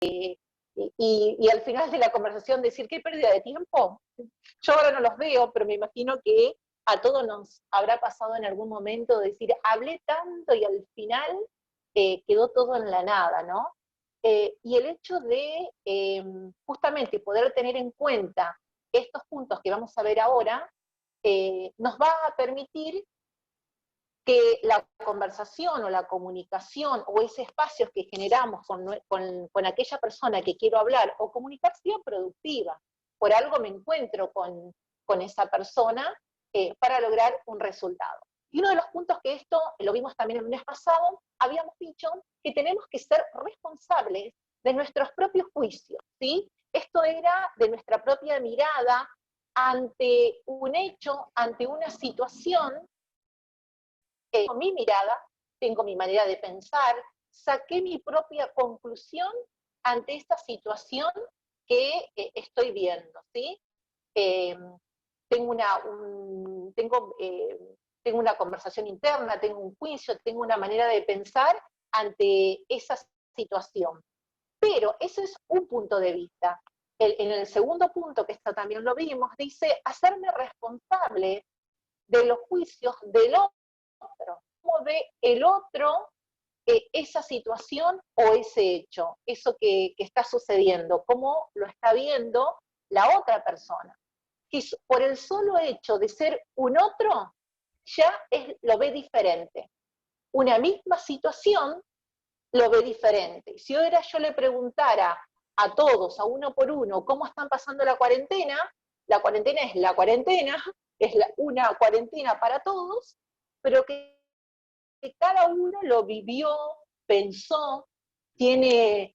y al final de la conversación decir, qué pérdida de tiempo. Yo ahora no los veo, pero me imagino que a todos nos habrá pasado en algún momento de decir, hablé tanto y al final quedó todo en la nada, ¿no? Y el hecho de justamente poder tener en cuenta estos puntos que vamos a ver ahora, nos va a permitir que la conversación o la comunicación o ese espacio que generamos con aquella persona que quiero hablar o comunicar sea productiva. Por algo me encuentro con esa persona para lograr un resultado. Y uno de los puntos que esto, lo vimos también el mes pasado, habíamos dicho que tenemos que ser responsables de nuestros propios juicios, ¿sí? Esto era de nuestra propia mirada ante un hecho, ante una situación. Tengo mi mirada, tengo mi manera de pensar, saqué mi propia conclusión ante esta situación que estoy viendo, ¿sí? Tengo una conversación interna, tengo un juicio, tengo una manera de pensar ante esa situación. Pero ese es un punto de vista. En el segundo punto, que esto también lo vimos, dice hacerme responsable de los juicios del otro. ¿Cómo ve el otro esa situación o ese hecho? Eso que está sucediendo, ¿cómo lo está viendo la otra persona? Que por el solo hecho de ser un otro, ya lo ve diferente. Una misma situación lo ve diferente. Si ahora yo le preguntara a todos, a uno por uno, cómo están pasando la cuarentena es la cuarentena, es una cuarentena para todos, pero que cada uno lo vivió, pensó, tiene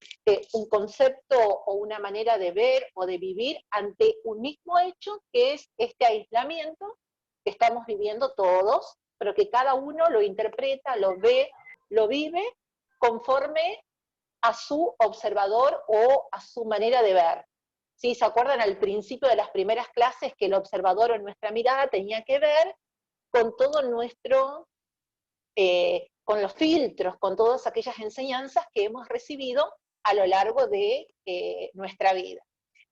un concepto o una manera de ver o de vivir ante un mismo hecho, que es este aislamiento que estamos viviendo todos, pero que cada uno lo interpreta, lo ve, lo vive conforme a su observador o a su manera de ver. ¿Sí? ¿Se acuerdan al principio de las primeras clases que el observador o nuestra mirada tenía que ver con todo nuestro, con los filtros, con todas aquellas enseñanzas que hemos recibido a lo largo de nuestra vida?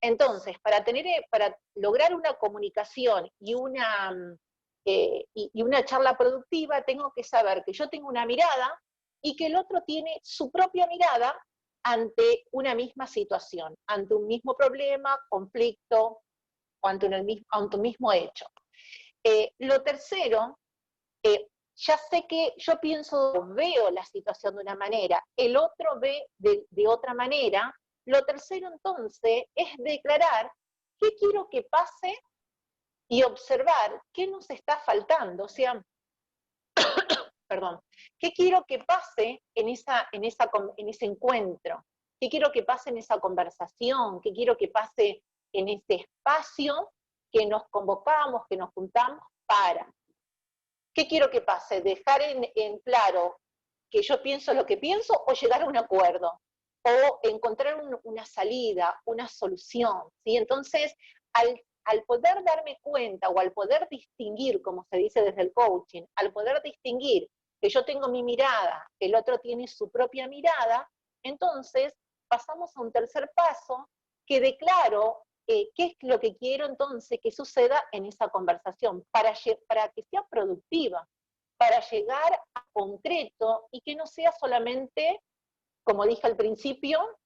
Entonces, para lograr una comunicación y una charla productiva, tengo que saber que yo tengo una mirada y que el otro tiene su propia mirada ante una misma situación, ante un mismo problema, conflicto, o ante un mismo hecho. Lo tercero, ya sé que yo veo la situación de una manera, el otro ve de otra manera. Lo tercero entonces es declarar qué quiero que pase y observar qué nos está faltando, o sea, perdón, qué quiero que pase en ese encuentro, qué quiero que pase en esa conversación, qué quiero que pase en ese espacio que nos convocamos, que nos juntamos para. ¿Qué quiero que pase? Dejar en claro que yo pienso lo que pienso o llegar a un acuerdo o encontrar una salida, una solución, ¿sí? Entonces, al poder darme cuenta o al poder distinguir, como se dice desde el coaching, al poder distinguir que yo tengo mi mirada, que el otro tiene su propia mirada, entonces pasamos a un tercer paso que declaro qué es lo que quiero entonces que suceda en esa conversación, para que sea productiva, para llegar a concreto y que no sea solamente, como dije al principio,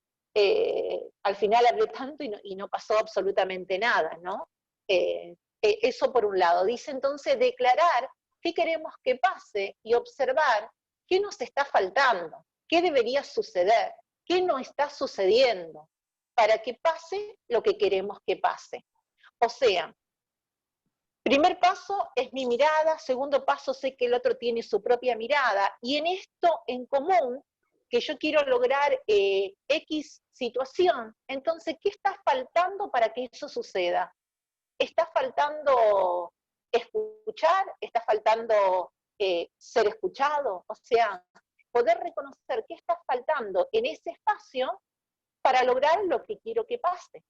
al final hablé tanto y no pasó absolutamente nada, ¿no? Eso por un lado. Dice entonces declarar qué queremos que pase y observar qué nos está faltando, qué debería suceder, qué no está sucediendo, para que pase lo que queremos que pase. O sea, primer paso es mi mirada, segundo paso sé que el otro tiene su propia mirada, y en esto en común, que yo quiero lograr X situación, entonces, ¿qué está faltando para que eso suceda? ¿Está faltando escuchar? ¿Está faltando ser escuchado? O sea, poder reconocer qué está faltando en ese espacio para lograr lo que quiero que pase.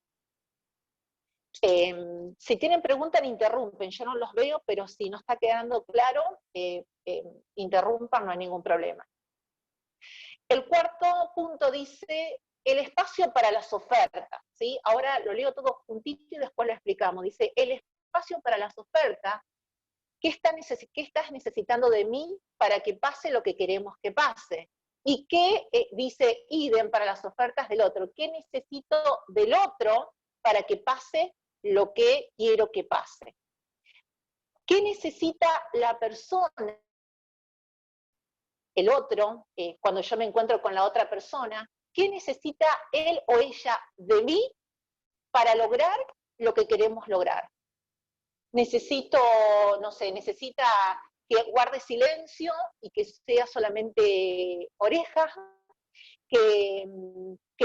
Si tienen preguntas, interrumpen, yo no los veo, pero si no está quedando claro, interrumpan, no hay ningún problema. El cuarto punto dice el espacio para las ofertas, ¿sí? Ahora lo leo todo juntito y después lo explicamos. Dice, el espacio para las ofertas, ¿qué estás necesitando de mí para que pase lo que queremos que pase? ¿Y qué dice idem para las ofertas del otro? ¿Qué necesito del otro para que pase lo que quiero que pase? ¿Qué necesita la persona, el otro, cuando yo me encuentro con la otra persona? ¿Qué necesita él o ella de mí para lograr lo que queremos lograr? Necesito, no sé, necesita que guarde silencio y que sea solamente orejas, que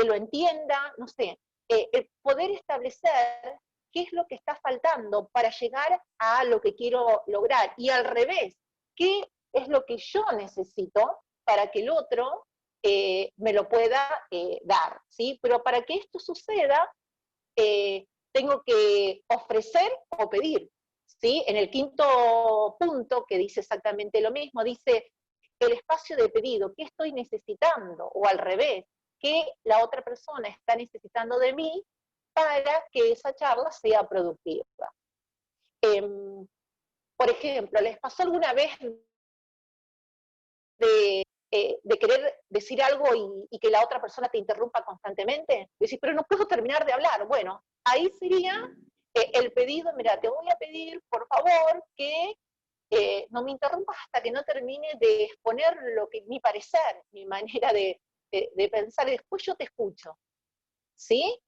lo entienda, no sé. El poder establecer qué es lo que está faltando para llegar a lo que quiero lograr. Y al revés, qué es lo que yo necesito para que el otro me lo pueda dar, ¿sí? Pero para que esto suceda, tengo que ofrecer o pedir, ¿sí? En el quinto punto, que dice exactamente lo mismo, dice el espacio de pedido, ¿qué estoy necesitando? O al revés, ¿qué la otra persona está necesitando de mí para que esa charla sea productiva? Por ejemplo, ¿les pasó alguna vez de querer decir algo y que la otra persona te interrumpa constantemente? Decís, pero no puedo terminar de hablar. Bueno, ahí sería el pedido, mira, te voy a pedir, por favor, que no me interrumpas hasta que no termine de exponer mi parecer, mi manera de pensar, y después yo te escucho, ¿sí?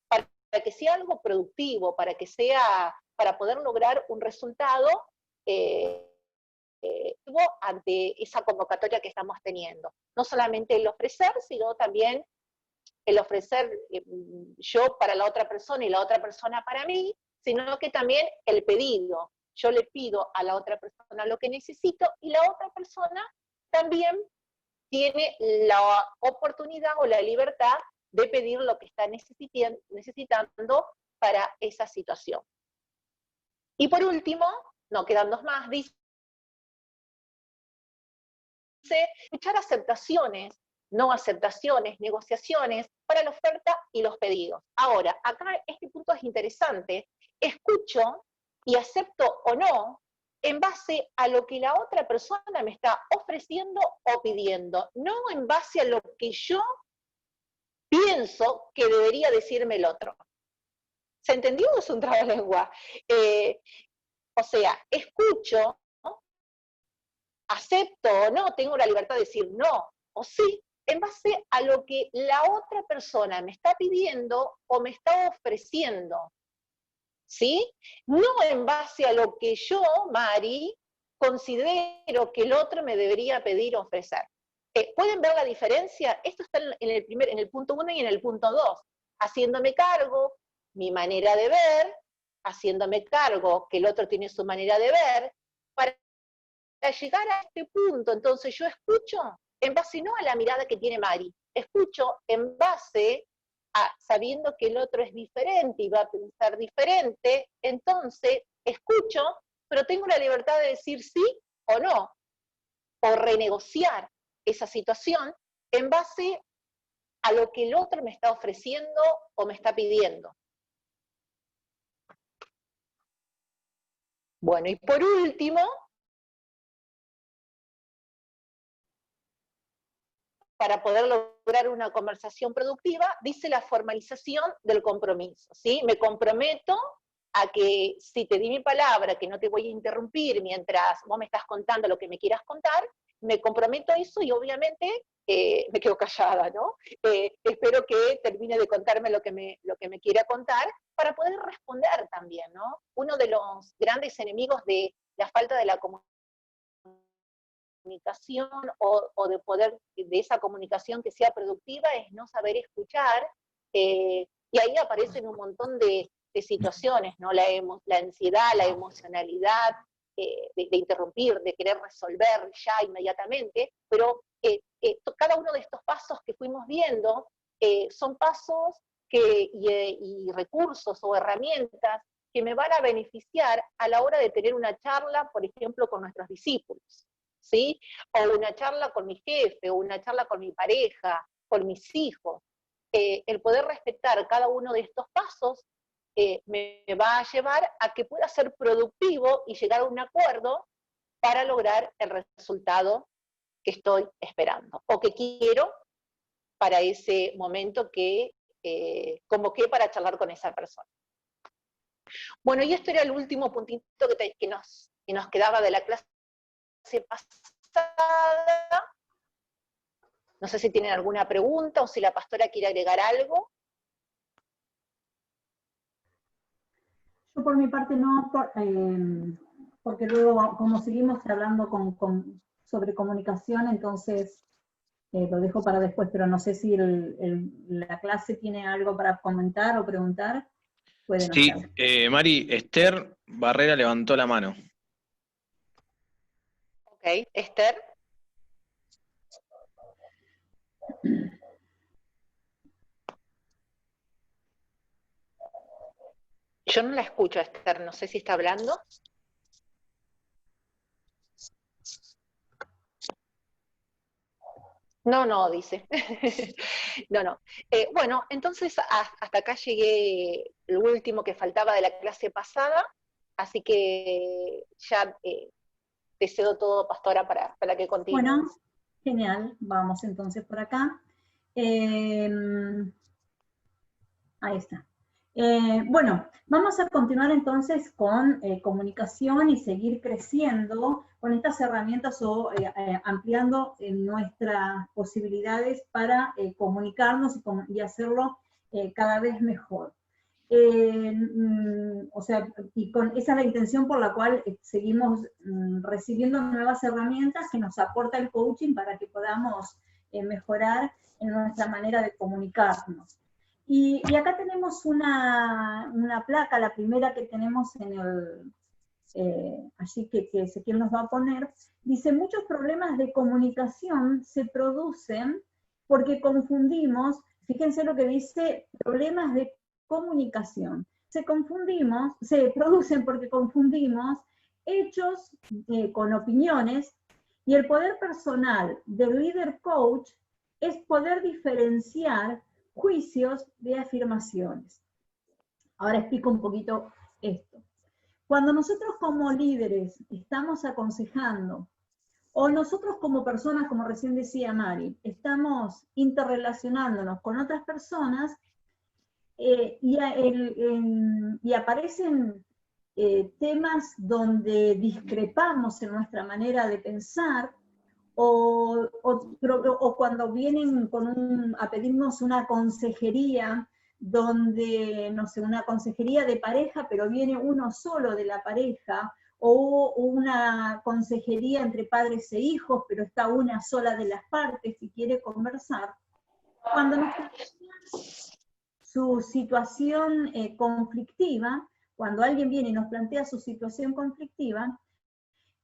Para que sea algo productivo, para poder lograr un resultado ante esa convocatoria que estamos teniendo. No solamente el ofrecer, sino también el ofrecer yo para la otra persona y la otra persona para mí, sino que también el pedido. Yo le pido a la otra persona lo que necesito y la otra persona también tiene la oportunidad o la libertad de pedir lo que está necesitando para esa situación. Y por último, no quedan dos más, dice escuchar aceptaciones, no aceptaciones, negociaciones para la oferta y los pedidos. Ahora, acá este punto es interesante. Escucho y acepto o no en base a lo que la otra persona me está ofreciendo o pidiendo, no en base a lo que yo pienso que debería decirme el otro. ¿Se entendió o es un trabalengua? O sea, escucho, ¿no? Acepto o no, tengo la libertad de decir no o sí, en base a lo que la otra persona me está pidiendo o me está ofreciendo, ¿sí? No en base a lo que yo, Mari, considero que el otro me debería pedir o ofrecer. ¿Pueden ver la diferencia? Esto está en el punto 1 y en el punto 2. Haciéndome cargo, mi manera de ver, haciéndome cargo que el otro tiene su manera de ver, para llegar a este punto, entonces yo escucho en base no a la mirada que tiene Mari, escucho en base a sabiendo que el otro es diferente y va a pensar diferente, entonces escucho, pero tengo la libertad de decir sí o no, o renegociar esa situación en base a lo que el otro me está ofreciendo o me está pidiendo. Bueno, y por último, para poder lograr una conversación productiva, dice la formalización del compromiso, ¿sí? Me comprometo a que si te di mi palabra, que no te voy a interrumpir mientras vos me estás contando lo que me quieras contar, me comprometo a eso y obviamente me quedo callada, ¿no? Espero que termine de contarme lo que me quiera contar para poder responder también, ¿no? Uno de los grandes enemigos de la falta de la comunicación o de poder de esa comunicación que sea productiva es no saber escuchar, y ahí aparecen un montón de situaciones, ¿no? La ansiedad, la emocionalidad, de interrumpir, de querer resolver ya inmediatamente, pero cada uno de estos pasos que fuimos viendo son pasos y recursos o herramientas que me van a beneficiar a la hora de tener una charla, por ejemplo, con nuestros discípulos, ¿sí? O una charla con mi jefe, o una charla con mi pareja, con mis hijos. El poder respetar cada uno de estos pasos me va a llevar a que pueda ser productivo y llegar a un acuerdo para lograr el resultado que estoy esperando o que quiero para ese momento que convoqué para charlar con esa persona. Bueno, y esto era el último puntito que nos quedaba de la clase pasada. No sé si tienen alguna pregunta o si la pastora quiere agregar algo. Yo por mi parte no, porque luego, como seguimos hablando sobre comunicación, entonces lo dejo para después, pero no sé si la clase tiene algo para comentar o preguntar. Pueden Sí, hacerlo. Mari, Esther Barrera levantó la mano. Ok, Esther. Yo no la escucho, Esther, no sé si está hablando. No, dice. No. Bueno, entonces hasta acá llegué el último que faltaba de la clase pasada, así que ya te cedo todo, pastora, para que continúes. Bueno, genial, vamos entonces por acá. Ahí está. Bueno, vamos a continuar entonces con comunicación y seguir creciendo con estas herramientas o ampliando nuestras posibilidades para comunicarnos y hacerlo cada vez mejor. O sea, y esa es la intención por la cual seguimos recibiendo nuevas herramientas que nos aporta el coaching para que podamos mejorar en nuestra manera de comunicarnos. Y acá tenemos una placa, la primera que tenemos en allí que Ezequiel nos va a poner, dice: muchos problemas de comunicación se producen porque confundimos, fíjense lo que dice, problemas de comunicación, se producen porque confundimos hechos con opiniones, y el poder personal del líder coach es poder diferenciar juicios de afirmaciones. Ahora explico un poquito esto. Cuando nosotros como líderes estamos aconsejando, o nosotros como personas, como recién decía Mari, estamos interrelacionándonos con otras personas, y aparecen temas donde discrepamos en nuestra manera de pensar, o cuando vienen a pedirnos una consejería, donde, no sé, una consejería de pareja, pero viene uno solo de la pareja, o una consejería entre padres e hijos, pero está una sola de las partes y quiere conversar. Cuando nos plantean su situación conflictiva, cuando alguien viene y nos plantea su situación conflictiva,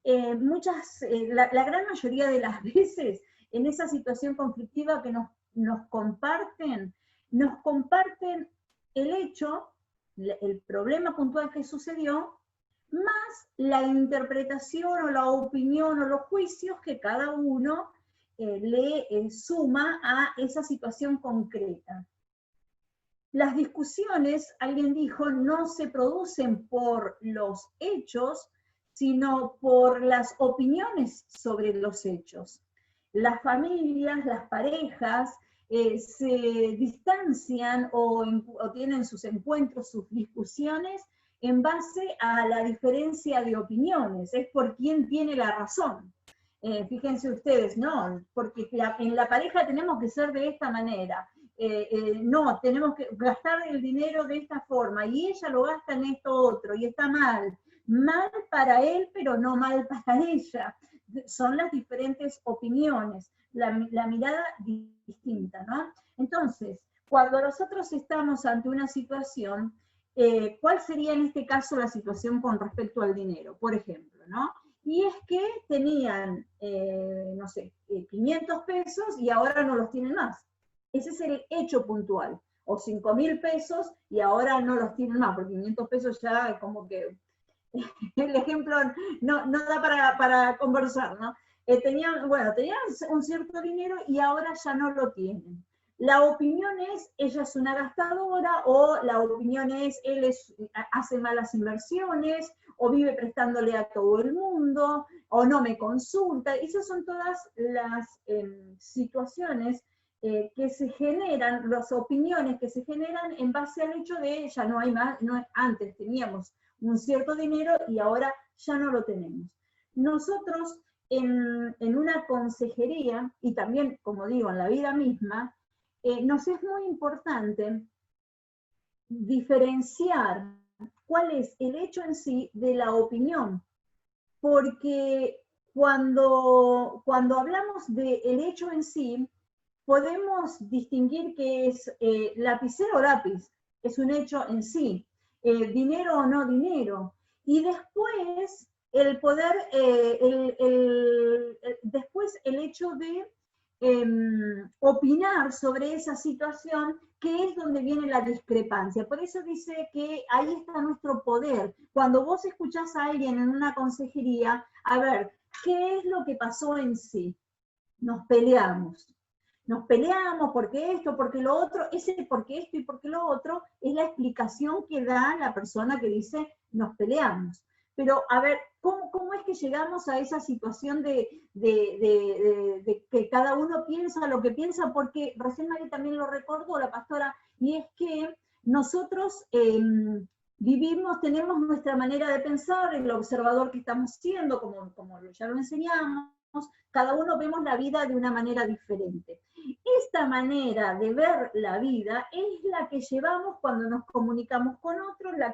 la gran mayoría de las veces en esa situación conflictiva que nos comparten el hecho, el problema puntual que sucedió, más la interpretación o la opinión o los juicios que cada uno le suma a esa situación concreta. Las discusiones, alguien dijo, no se producen por los hechos, sino por las opiniones sobre los hechos. Las familias, las parejas, se distancian o tienen sus encuentros, sus discusiones en base a la diferencia de opiniones, es por quién tiene la razón. Fíjense ustedes, no, porque en la pareja tenemos que ser de esta manera, no, tenemos que gastar el dinero de esta forma, y ella lo gasta en esto otro, y está mal para él, pero no mal para ella. Son las diferentes opiniones, la mirada distinta, ¿no? Entonces, cuando nosotros estamos ante una situación, ¿cuál sería en este caso la situación con respecto al dinero? Por ejemplo, ¿no? Y es que tenían, no sé, 500 pesos y ahora no los tienen más. Ese es el hecho puntual. O 5.000 pesos y ahora no los tienen más, porque 500 pesos ya como que el ejemplo no da para conversar, ¿no? Tenían un cierto dinero y ahora ya no lo tienen. La opinión es, ella es una gastadora, o la opinión es, hace malas inversiones, o vive prestándole a todo el mundo, o no me consulta. Esas son todas las situaciones que se generan, las opiniones que se generan en base al hecho de ya no hay más, antes teníamos un cierto dinero y ahora ya no lo tenemos. Nosotros en una consejería, y también, como digo, en la vida misma, nos es muy importante diferenciar cuál es el hecho en sí de la opinión, porque cuando hablamos del hecho en sí, podemos distinguir que es lapicero o lápiz, es un hecho en sí, dinero o no dinero, y después el poder, después el hecho de opinar sobre esa situación, que es donde viene la discrepancia. Por eso dice que ahí está nuestro poder. Cuando vos escuchás a alguien en una consejería, a ver, ¿qué es lo que pasó en sí? Nos peleamos porque esto, porque lo otro, ese porque esto y porque lo otro es la explicación que da la persona que dice nos peleamos. Pero a ver, ¿cómo es que llegamos a esa situación de que cada uno piensa lo que piensa? Porque recién María también lo recordó, la pastora, y es que nosotros vivimos, tenemos nuestra manera de pensar, el observador que estamos siendo, como ya lo enseñamos, cada uno vemos la vida de una manera diferente. Esta manera de ver la vida es la que llevamos cuando nos comunicamos con otros, la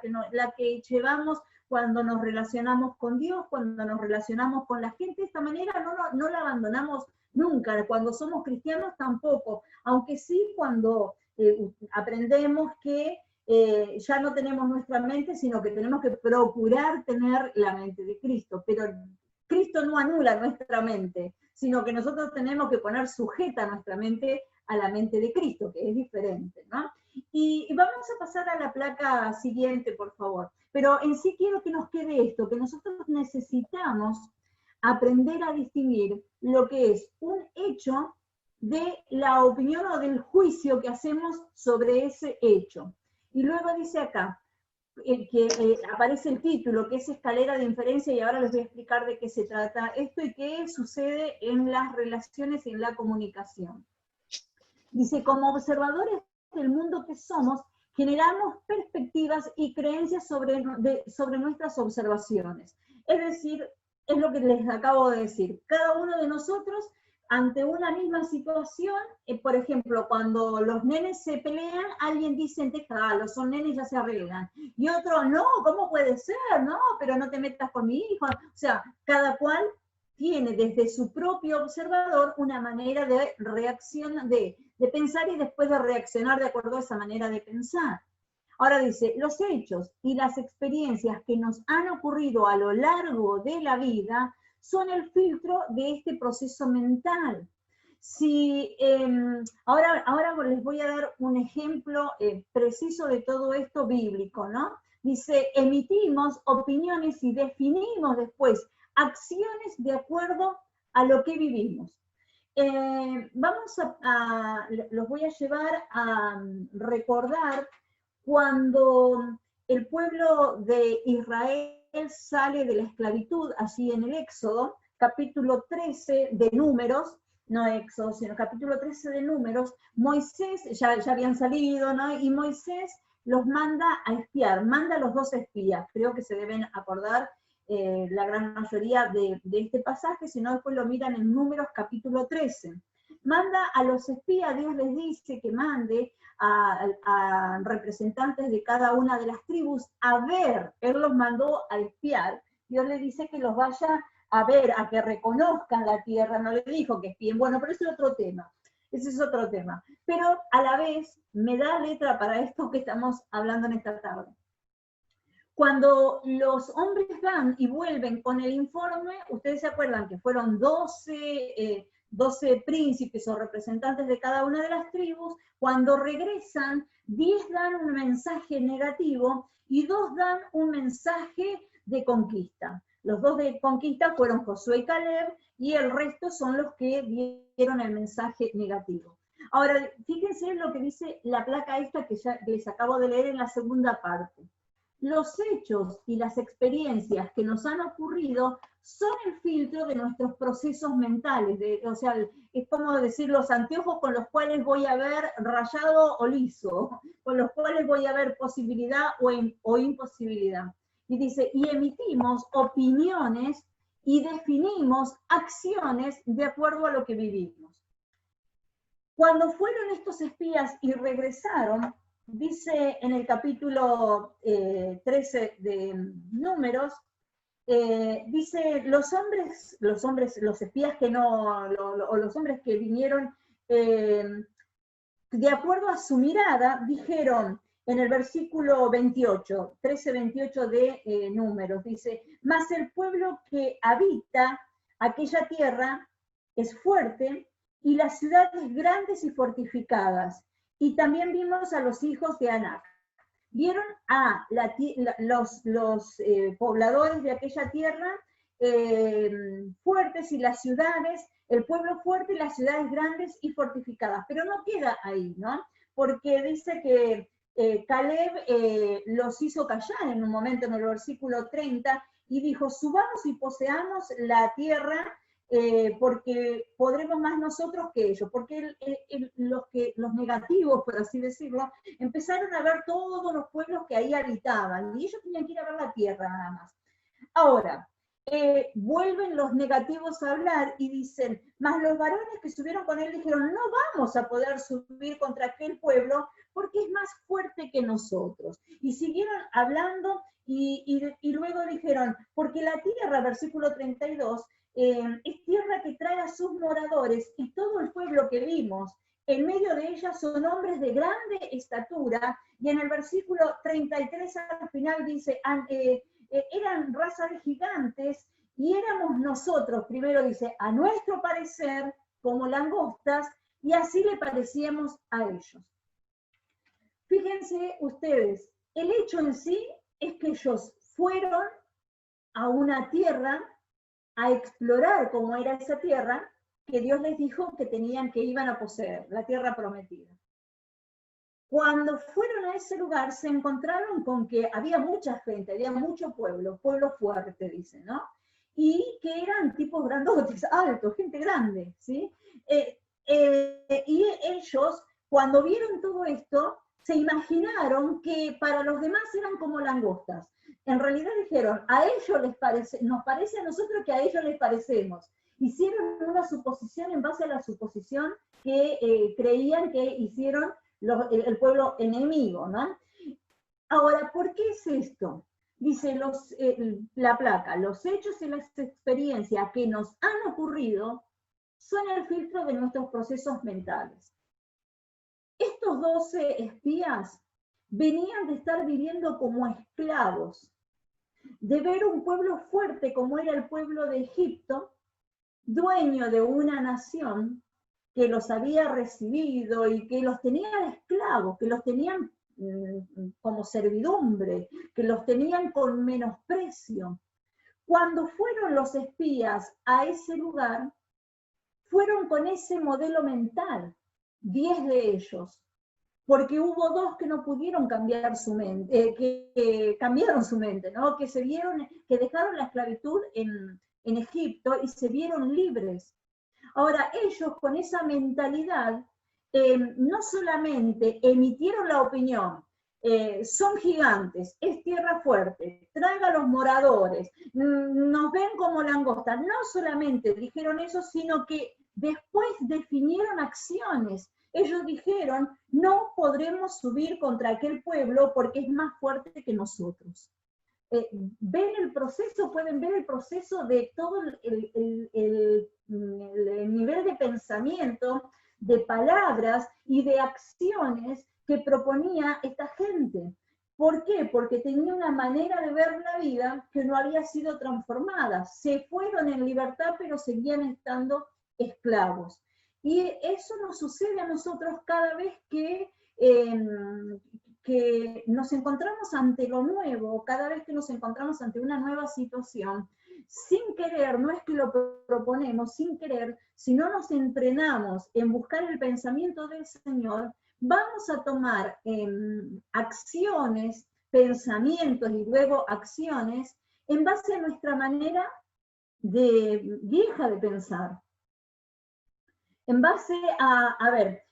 que llevamos cuando nos relacionamos con Dios, cuando nos relacionamos con la gente. Esta manera no la abandonamos nunca, cuando somos cristianos tampoco, aunque sí cuando aprendemos que ya no tenemos nuestra mente, sino que tenemos que procurar tener la mente de Cristo, pero Cristo no anula nuestra mente, sino que nosotros tenemos que poner sujeta nuestra mente a la mente de Cristo, que es diferente, ¿no? Y vamos a pasar a la placa siguiente, por favor. Pero en sí quiero que nos quede esto, que nosotros necesitamos aprender a distinguir lo que es un hecho de la opinión o del juicio que hacemos sobre ese hecho. Y luego dice acá, que aparece el título, que es escalera de inferencia, y ahora les voy a explicar de qué se trata esto y qué sucede en las relaciones y en la comunicación. Dice, como observadores del mundo que somos, generamos perspectivas y creencias sobre nuestras observaciones. Es decir, es lo que les acabo de decir. Cada uno de nosotros, ante una misma situación, por ejemplo, cuando los nenes se pelean, alguien dice, déjalo, son nenes, ya se arreglan. Y otro, no, ¿cómo puede ser? No, pero no te metas con mi hijo. O sea, cada cual tiene desde su propio observador una manera de reacción, de pensar y después de reaccionar de acuerdo a esa manera de pensar. Ahora dice, los hechos y las experiencias que nos han ocurrido a lo largo de la vida son el filtro de este proceso mental. Si, ahora les voy a dar un ejemplo preciso de todo esto bíblico, ¿no? Dice, emitimos opiniones y definimos después acciones de acuerdo a lo que vivimos. Los voy a llevar a recordar cuando el pueblo de Israel sale de la esclavitud, allí en el Éxodo, capítulo 13 de Números, no Éxodo, sino capítulo 13 de Números, Moisés, ya habían salido, ¿no? Y Moisés los manda a espiar, manda a los 2 espías, creo que se deben acordar la gran mayoría de este pasaje, si no después lo miran en Números capítulo 13. Manda a los espías, Dios les dice que mande a representantes de cada una de las tribus a ver, Él los mandó a espiar, Dios les dice que los vaya a ver, a que reconozcan la tierra, no le dijo que espíen, bueno, pero ese es otro tema, pero a la vez me da letra para esto que estamos hablando en esta tarde. Cuando los hombres van y vuelven con el informe, ustedes se acuerdan que fueron 12 príncipes o representantes de cada una de las tribus. Cuando regresan, 10 dan un mensaje negativo y 2 dan un mensaje de conquista. Los 2 de conquista fueron Josué y Caleb, y el resto son los que dieron el mensaje negativo. Ahora, fíjense lo que dice la placa esta que ya les acabo de leer en la segunda parte. Los hechos y las experiencias que nos han ocurrido son el filtro de nuestros procesos mentales, o sea, es como decir los anteojos con los cuales voy a ver rayado o liso, con los cuales voy a ver posibilidad o imposibilidad. Y dice, y emitimos opiniones y definimos acciones de acuerdo a lo que vivimos. Cuando fueron estos espías y regresaron, dice en el capítulo 13 de Números, dice, los espías que no, o los hombres que vinieron, de acuerdo a su mirada, dijeron en el versículo 28, 13-28 de Números, dice, mas el pueblo que habita aquella tierra es fuerte, y las ciudades grandes y fortificadas. Y también vimos a los hijos de Anac. Vieron a los pobladores de aquella tierra fuertes y las ciudades, el pueblo fuerte y las ciudades grandes y fortificadas. Pero no queda ahí, ¿no? Porque dice que Caleb los hizo callar en un momento en el versículo 30 y dijo, subamos y poseamos la tierra porque podremos más nosotros que ellos, porque los negativos, por así decirlo, empezaron a ver todos los pueblos que ahí habitaban, y ellos tenían que ir a ver la tierra nada más. Ahora, vuelven los negativos a hablar y dicen, mas los varones que subieron con él dijeron, no vamos a poder subir contra aquel pueblo porque es más fuerte que nosotros. Y siguieron hablando y luego dijeron, porque la tierra, versículo 32, es tierra que trae a sus moradores, y todo el pueblo que vimos en medio de ella son hombres de grande estatura, y en el versículo 33 al final dice, eran raza de gigantes, y éramos nosotros, primero dice, a nuestro parecer, como langostas, y así le parecíamos a ellos. Fíjense ustedes, el hecho en sí es que ellos fueron a una tierra a explorar cómo era esa tierra que Dios les dijo que iban a poseer, la tierra prometida. Cuando fueron a ese lugar se encontraron con que había mucha gente, había mucho pueblo fuerte, dicen, ¿no? Y que eran tipos grandotes, altos, gente grande, ¿sí? Y ellos, cuando vieron todo esto, se imaginaron que para los demás eran como langostas. En realidad dijeron, a ellos les parece, nos parece a nosotros que a ellos les parecemos. Hicieron una suposición en base a la suposición que creían que hicieron el pueblo enemigo, ¿no? Ahora, ¿por qué es esto? Dice la placa, los hechos y las experiencias que nos han ocurrido son el filtro de nuestros procesos mentales. Estos 12 espías venían de estar viviendo como esclavos, de ver un pueblo fuerte como era el pueblo de Egipto, dueño de una nación que los había recibido y que los tenía de esclavos, que los tenían como servidumbre, que los tenían con menosprecio. Cuando fueron los espías a ese lugar, fueron con ese modelo mental, 10 de ellos, porque hubo 2 que no pudieron cambiar su mente, que cambiaron su mente, ¿no? Que dejaron la esclavitud en Egipto y se vieron libres. Ahora, ellos con esa mentalidad no solamente emitieron la opinión, son gigantes, es tierra fuerte, traiga a los moradores, nos ven como langostas, no solamente dijeron eso, sino que después definieron acciones. Ellos dijeron, no podremos subir contra aquel pueblo porque es más fuerte que nosotros. Ven el proceso, pueden ver el proceso de todo el nivel de pensamiento, de palabras y de acciones que proponía esta gente. ¿Por qué? Porque tenía una manera de ver la vida que no había sido transformada. Se fueron en libertad, pero seguían estando esclavos. Y eso nos sucede a nosotros cada vez que nos encontramos ante lo nuevo, cada vez que nos encontramos ante una nueva situación. sin querer, no es que lo proponemos, sin querer, si no nos entrenamos en buscar el pensamiento del Señor, vamos a tomar acciones, pensamientos y luego acciones en base a nuestra manera vieja de pensar. En base a ver,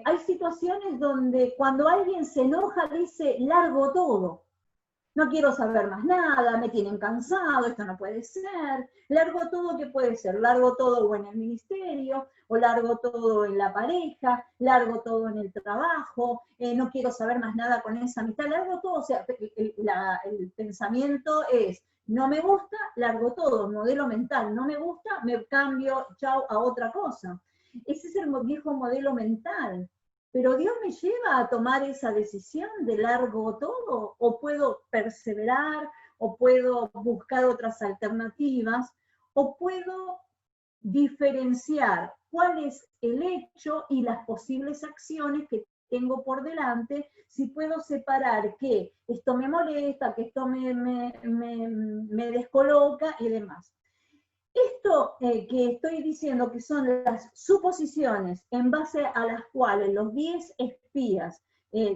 hay situaciones donde cuando alguien se enoja dice, largo todo. No quiero saber más nada, me tienen cansado, esto no puede ser. Largo todo, ¿qué puede ser? Largo todo o en el ministerio, o largo todo en la pareja, largo todo en el trabajo, no quiero saber más nada con esa amistad, largo todo. O sea, el pensamiento es, no me gusta, largo todo, modelo mental, no me gusta, me cambio, chao, a otra cosa. Ese es el viejo modelo mental. Pero Dios me lleva a tomar esa decisión de largo todo, o puedo perseverar, o puedo buscar otras alternativas, o puedo diferenciar cuál es el hecho y las posibles acciones que tengo por delante, si puedo separar que esto me molesta, que esto me descoloca y demás. Esto que estoy diciendo que son las suposiciones en base a las cuales los 10 espías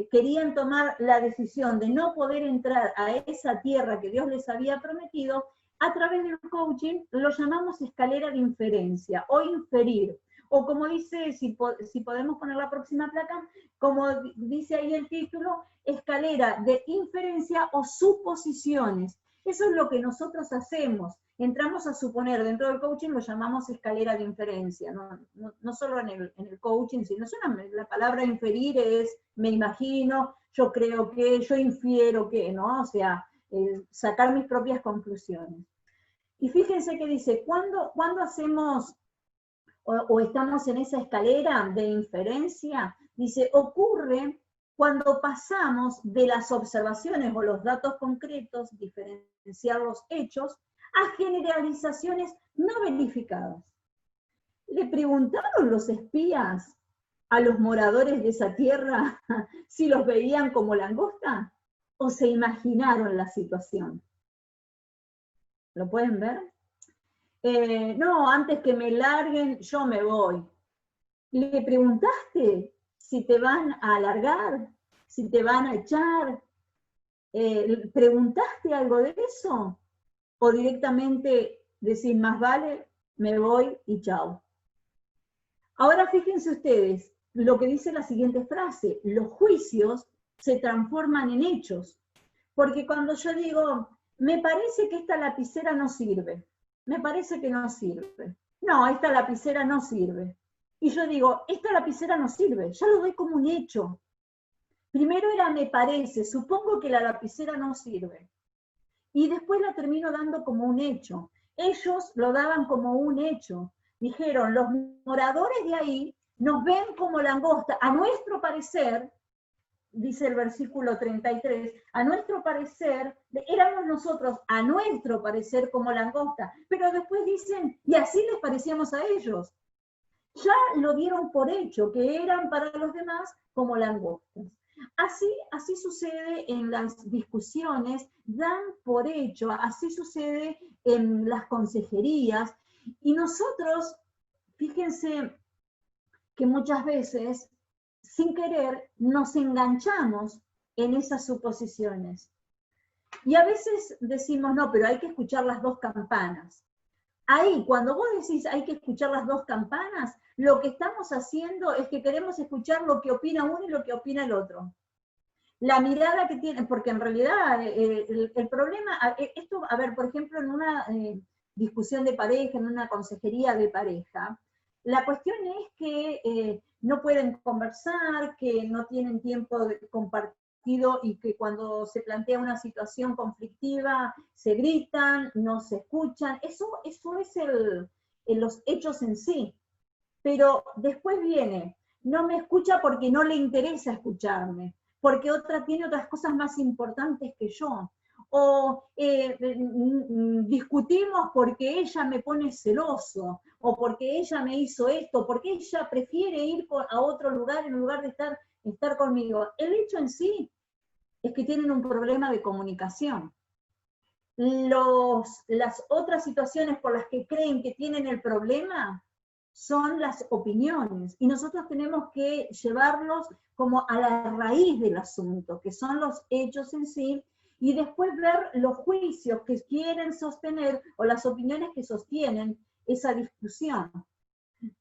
querían tomar la decisión de no poder entrar a esa tierra que Dios les había prometido, a través del coaching lo llamamos escalera de inferencia o inferir. O como dice, si podemos poner la próxima placa, como dice ahí el título, escalera de inferencia o suposiciones. Eso es lo que nosotros hacemos. Entramos a suponer, dentro del coaching lo llamamos escalera de inferencia, no solo en el coaching, sino la palabra inferir es, me imagino, yo creo que, yo infiero que, ¿no? O sea, sacar mis propias conclusiones. Y fíjense que dice, ¿cuándo hacemos o estamos en esa escalera de inferencia? Dice, ocurre cuando pasamos de las observaciones o los datos concretos, diferenciar los hechos, a generalizaciones no verificadas. ¿Le preguntaron los espías a los moradores de esa tierra si los veían como langosta? ¿O se imaginaron la situación? ¿Lo pueden ver? No, antes que me larguen, yo me voy. ¿Le preguntaste si te van a largar? ¿Si te van a echar? ¿Preguntaste algo de eso? ¿O directamente decir, más vale, me voy y chao? Ahora fíjense ustedes lo que dice la siguiente frase, los juicios se transforman en hechos, porque cuando yo digo, me parece que esta lapicera no sirve, me parece que no sirve, no, esta lapicera no sirve, y yo digo, esta lapicera no sirve, ya lo doy como un hecho. Primero era me parece, supongo que la lapicera no sirve, y después la termino dando como un hecho. Ellos lo daban como un hecho. Dijeron, los moradores de ahí nos ven como langosta. A nuestro parecer, dice el versículo 33, a nuestro parecer, éramos nosotros, a nuestro parecer, como langosta. Pero después dicen, y así les parecíamos a ellos. Ya lo dieron por hecho, que eran para los demás como langostas. Así sucede en las discusiones, dan por hecho, así sucede en las consejerías, y nosotros, fíjense que muchas veces, sin querer, nos enganchamos en esas suposiciones. Y a veces decimos, no, pero hay que escuchar las dos campanas. Ahí, cuando vos decís hay que escuchar las dos campanas, lo que estamos haciendo es que queremos escuchar lo que opina uno y lo que opina el otro. La mirada que tienen, porque en realidad el problema, esto, a ver, por ejemplo, en una discusión de pareja, en una consejería de pareja, la cuestión es que no pueden conversar, que no tienen tiempo compartido y que cuando se plantea una situación conflictiva se gritan, no se escuchan. Eso es los hechos en sí. Pero después viene, no me escucha porque no le interesa escucharme, porque tiene otras cosas más importantes que yo. O discutimos porque ella me pone celoso, o porque ella me hizo esto, porque ella prefiere ir a otro lugar en lugar de estar conmigo. El hecho en sí es que tienen un problema de comunicación. las otras situaciones por las que creen que tienen el problema son las opiniones, y nosotros tenemos que llevarlos como a la raíz del asunto, que son los hechos en sí, y después ver los juicios que quieren sostener, o las opiniones que sostienen esa discusión.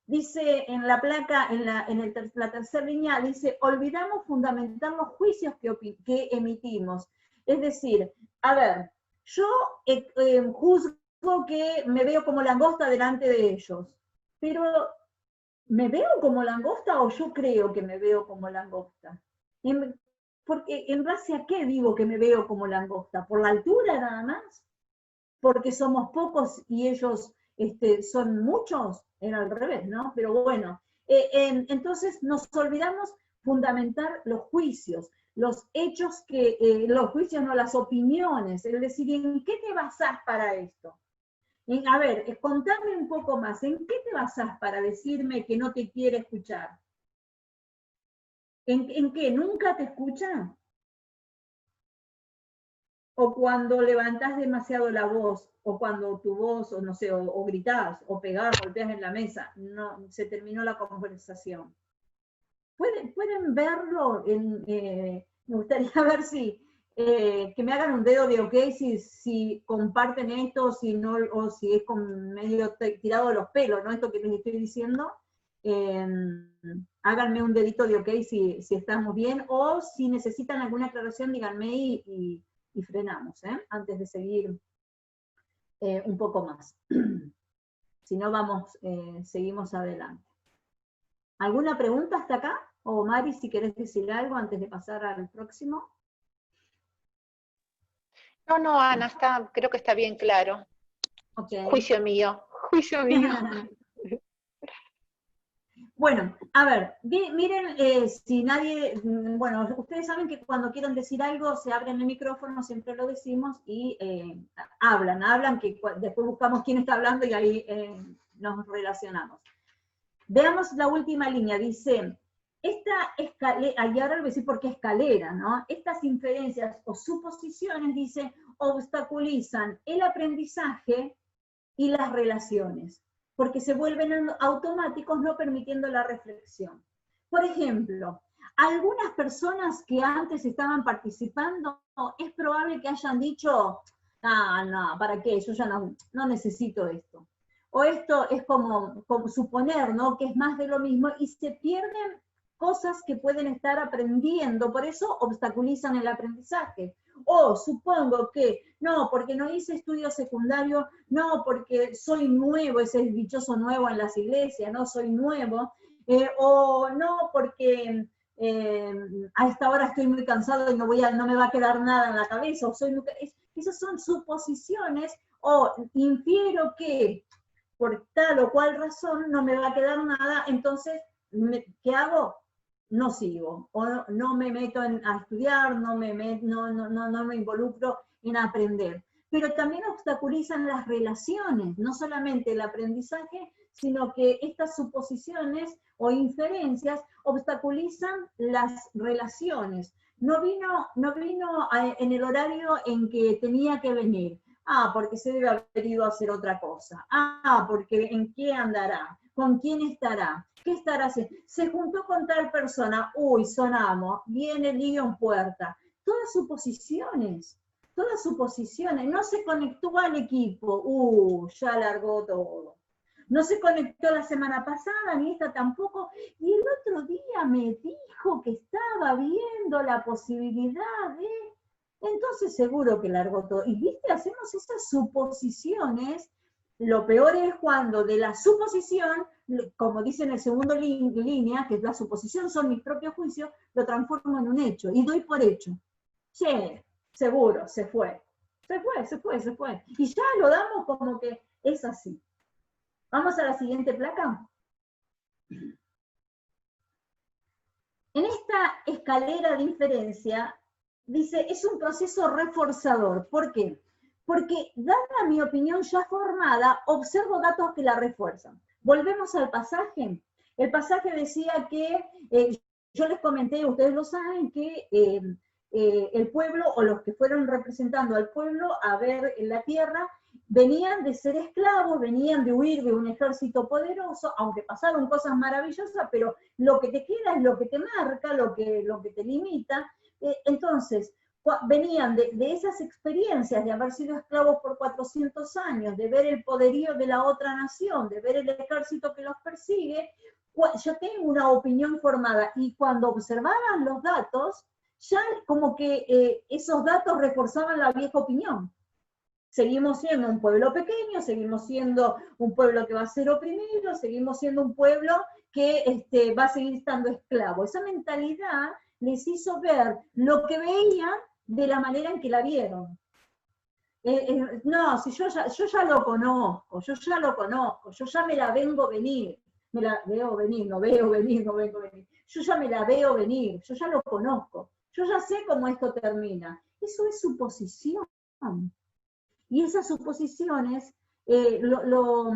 Dice en la placa, la tercera línea, dice, olvidamos fundamentar los juicios que emitimos. Es decir, a ver, yo juzgo que me veo como langosta delante de ellos, pero ¿me veo como langosta o yo creo que me veo como langosta? Porque ¿en base a qué digo que me veo como langosta? ¿Por la altura nada más? ¿Porque somos pocos y ellos son muchos? Era al revés, ¿no? Pero bueno, entonces nos olvidamos fundamentar los juicios, los hechos los juicios no, las opiniones, es decir, ¿en qué te basás para esto? A ver, contame un poco más, ¿en qué te basás para decirme que no te quiere escuchar? ¿En qué? ¿Nunca te escucha? O cuando levantás demasiado la voz, o cuando tu voz, o no sé, o gritás, o pegás, golpeás en la mesa, no, se terminó la conversación. ¿Pueden verlo? Me gustaría ver si, que me hagan un dedo de ok si comparten esto, si no, o si es con medio tirado de los pelos, ¿no? Esto que les estoy diciendo. Háganme un dedito de ok si estamos bien, o si necesitan alguna aclaración, díganme y frenamos, antes de seguir un poco más. Si no, seguimos adelante. ¿Alguna pregunta hasta acá? O Mari, si querés decir algo antes de pasar al próximo. No, Ana, creo que está bien claro. Okay. Juicio mío. Bueno, a ver, miren, si nadie, bueno, ustedes saben que cuando quieran decir algo se abren el micrófono, siempre lo decimos, y hablan, que después buscamos quién está hablando y ahí nos relacionamos. Veamos la última línea, dice, esta escalera, y ahora lo voy a decir por qué escalera, ¿no? Estas inferencias o suposiciones, dice, obstaculizan el aprendizaje y las relaciones, porque se vuelven automáticos, no permitiendo la reflexión. Por ejemplo, algunas personas que antes estaban participando, es probable que hayan dicho, no, ¿para qué? Yo ya no necesito esto. O esto es como suponer, ¿no? Que es más de lo mismo, y se pierden cosas que pueden estar aprendiendo, por eso obstaculizan el aprendizaje. O supongo que, no, porque no hice estudio secundario, no, porque soy nuevo, ese es el dichoso nuevo en las iglesias, no soy nuevo, o no, porque a esta hora estoy muy cansado y no me va a quedar nada en la cabeza, esas son suposiciones, o infiero que por tal o cual razón no me va a quedar nada, entonces, ¿qué hago? No sigo, o no me meto a estudiar, no me involucro en aprender. Pero también obstaculizan las relaciones, no solamente el aprendizaje, sino que estas suposiciones o inferencias obstaculizan las relaciones. No vino en el horario en que tenía que venir. Porque se debe haber ido a hacer otra cosa. Porque ¿en qué andará? ¿Con quién estará? ¿Qué estará haciendo? Se juntó con tal persona. Uy, sonamos. Viene lío en puerta. Todas suposiciones. No se conectó al equipo. Ya largó todo. No se conectó la semana pasada, ni esta tampoco. Y el otro día me dijo que estaba viendo la posibilidad de... Entonces seguro que largó todo. Y viste, hacemos esas suposiciones. Lo peor es cuando de la suposición, como dice en el segundo línea, que la suposición son mis propios juicios, lo transformo en un hecho y doy por hecho. Che, seguro, se fue. Se fue. Y ya lo damos como que es así. Vamos a la siguiente placa. En esta escalera de inferencia, dice, es un proceso reforzador. ¿Por qué? Porque, dada mi opinión ya formada, observo datos que la refuerzan. Volvemos al pasaje. El pasaje decía que, yo les comenté, ustedes lo saben, que el pueblo, o los que fueron representando al pueblo a ver en la tierra, venían de ser esclavos, venían de huir de un ejército poderoso, aunque pasaron cosas maravillosas, pero lo que te queda es lo que te marca, lo que te limita. Entonces, venían de esas experiencias de haber sido esclavos por 400 años, de ver el poderío de la otra nación, de ver el ejército que los persigue. Yo tengo una opinión formada, y cuando observaban los datos, ya como que esos datos reforzaban la vieja opinión. Seguimos siendo un pueblo pequeño, seguimos siendo un pueblo que va a ser oprimido, seguimos siendo un pueblo que va a seguir estando esclavo. Esa mentalidad les hizo ver lo que veían de la manera en que la vieron. No, si yo ya lo conozco, yo ya me la vengo venir, me la veo venir, no vengo venir, yo ya me la veo venir, yo ya lo conozco, yo ya sé cómo esto termina. Eso es suposición. Y esas suposiciones, lo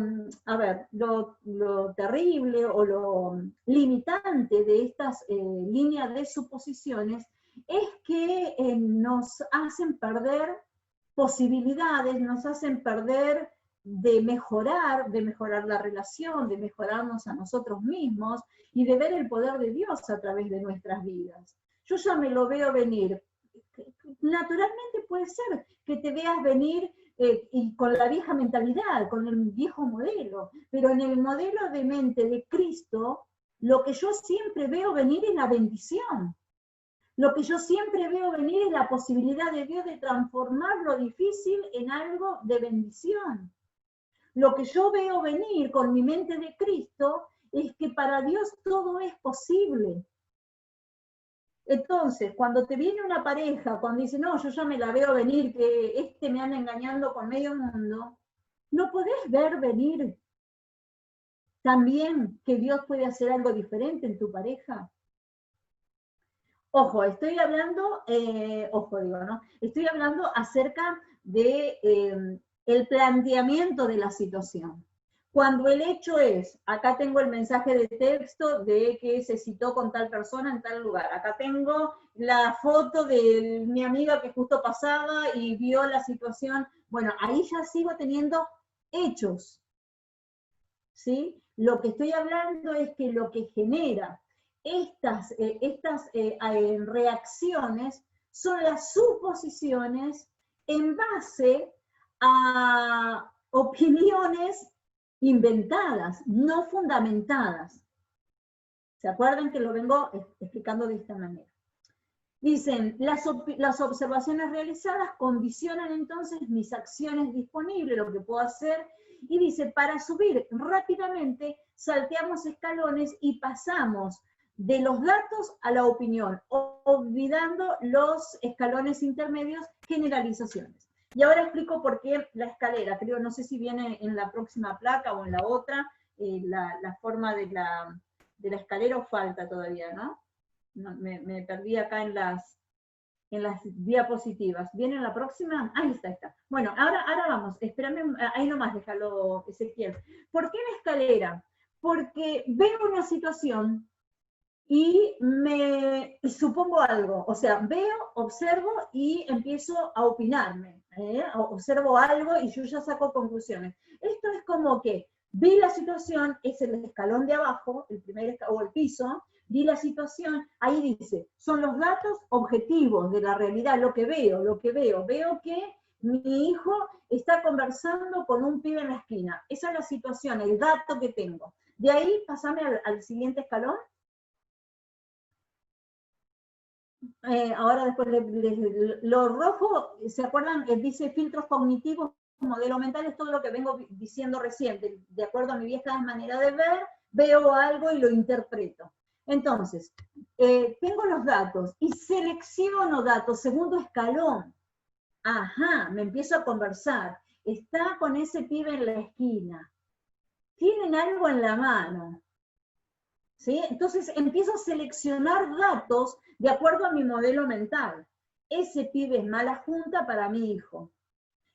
terrible o lo limitante de estas líneas de suposiciones es que nos hacen perder posibilidades, nos hacen perder de mejorar la relación, de mejorarnos a nosotros mismos y de ver el poder de Dios a través de nuestras vidas. Yo ya me lo veo venir. Naturalmente puede ser que te veas venir y con la vieja mentalidad, con el viejo modelo, pero en el modelo de mente de Cristo, lo que yo siempre veo venir es la bendición. Lo que yo siempre veo venir es la posibilidad de Dios de transformar lo difícil en algo de bendición. Lo que yo veo venir con mi mente de Cristo es que para Dios todo es posible. Entonces, cuando te viene una pareja, cuando dice, no, yo ya me la veo venir, que me anda engañando con medio mundo, no podés ver venir también que Dios puede hacer algo diferente en tu pareja. Ojo, estoy hablando, estoy hablando acerca de el planteamiento de la situación. Cuando el hecho es, acá tengo el mensaje de texto de que se citó con tal persona en tal lugar, acá tengo la foto de mi amiga que justo pasaba y vio la situación, bueno, ahí ya sigo teniendo hechos, ¿sí? Lo que estoy hablando es que lo que genera estas reacciones son las suposiciones en base a opiniones inventadas, no fundamentadas. ¿Se acuerdan que lo vengo explicando de esta manera? Dicen, las observaciones realizadas condicionan entonces mis acciones disponibles, lo que puedo hacer, y dice, para subir rápidamente, salteamos escalones y pasamos de los datos a la opinión, olvidando los escalones intermedios, generalizaciones. Y ahora explico por qué la escalera, creo, no sé si viene en la próxima placa o en la otra, la forma de la escalera o falta todavía, ¿no? No, me perdí acá en las diapositivas. ¿Viene en la próxima? Ahí está. Bueno, ahora vamos, espérame, ahí nomás déjalo, Ezequiel. ¿Por qué la escalera? Porque veo una situación y me supongo algo, o sea, veo, observo y empiezo a opinarme, observo algo y yo ya saco conclusiones. Esto es como que vi la situación, es el escalón de abajo, el primer o el piso, vi la situación, ahí dice, son los datos objetivos de la realidad, lo que veo que mi hijo está conversando con un pibe en la esquina, esa es la situación, el dato que tengo. De ahí pasame al siguiente escalón. Ahora después lo rojo, ¿se acuerdan? Dice filtros cognitivos, modelo mental, es todo lo que vengo diciendo recién, de acuerdo a mi vieja manera de ver, veo algo y lo interpreto. Entonces, tengo los datos y selecciono datos, segundo escalón. Ajá, me empiezo a conversar. Está con ese pibe en la esquina. Tienen algo en la mano. ¿Sí? Entonces empiezo a seleccionar datos de acuerdo a mi modelo mental. Ese pibe es mala junta para mi hijo.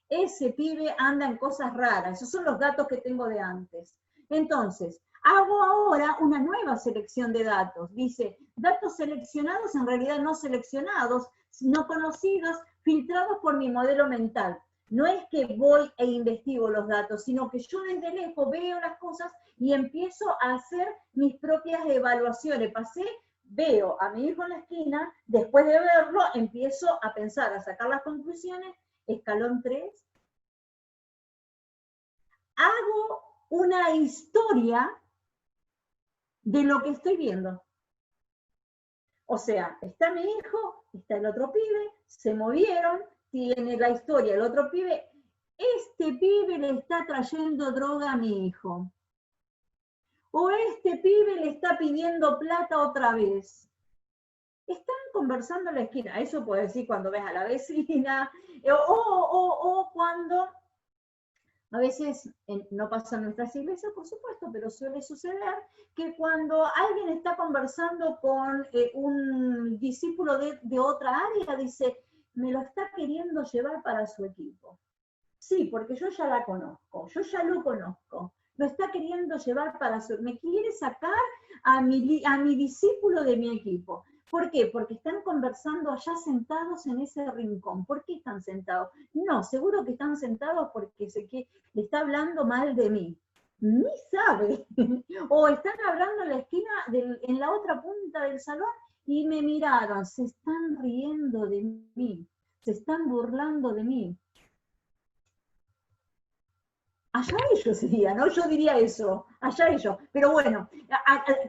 Ese pibe anda en cosas raras. Esos son los datos que tengo de antes. Entonces, Hago ahora una nueva selección de datos. Dice, datos seleccionados, en realidad no seleccionados, no conocidos, filtrados por mi modelo mental. No es que voy e investigo los datos, sino que yo desde lejos veo las cosas y empiezo a hacer mis propias evaluaciones. Veo a mi hijo en la esquina, después de verlo, empiezo a pensar, a sacar las conclusiones. Escalón 3. Hago una historia de lo que estoy viendo. O sea, está mi hijo, está el otro pibe, se movieron, tiene la historia el otro pibe. Este pibe le está trayendo droga a mi hijo. O este pibe le está pidiendo plata otra vez. Están conversando en la esquina. Eso puede decir cuando ves a la vecina, o cuando, a veces no pasa en nuestras iglesias, por supuesto, pero suele suceder que cuando alguien está conversando con un discípulo de otra área, dice, me lo está queriendo llevar para su equipo. Sí, porque yo ya la conozco, yo ya lo conozco. Lo está queriendo llevar para su... Me quiere sacar a mi discípulo de mi equipo. ¿Por qué? Porque están conversando allá sentados en ese rincón. ¿Por qué están sentados? No, seguro que están sentados porque le está hablando mal de mí. Ni sabe. O están hablando en la esquina, en la otra punta del salón, y me miraron. Se están riendo de mí. Se están burlando de mí. Allá ellos sería, ¿no? Yo diría eso, allá ellos. Pero bueno,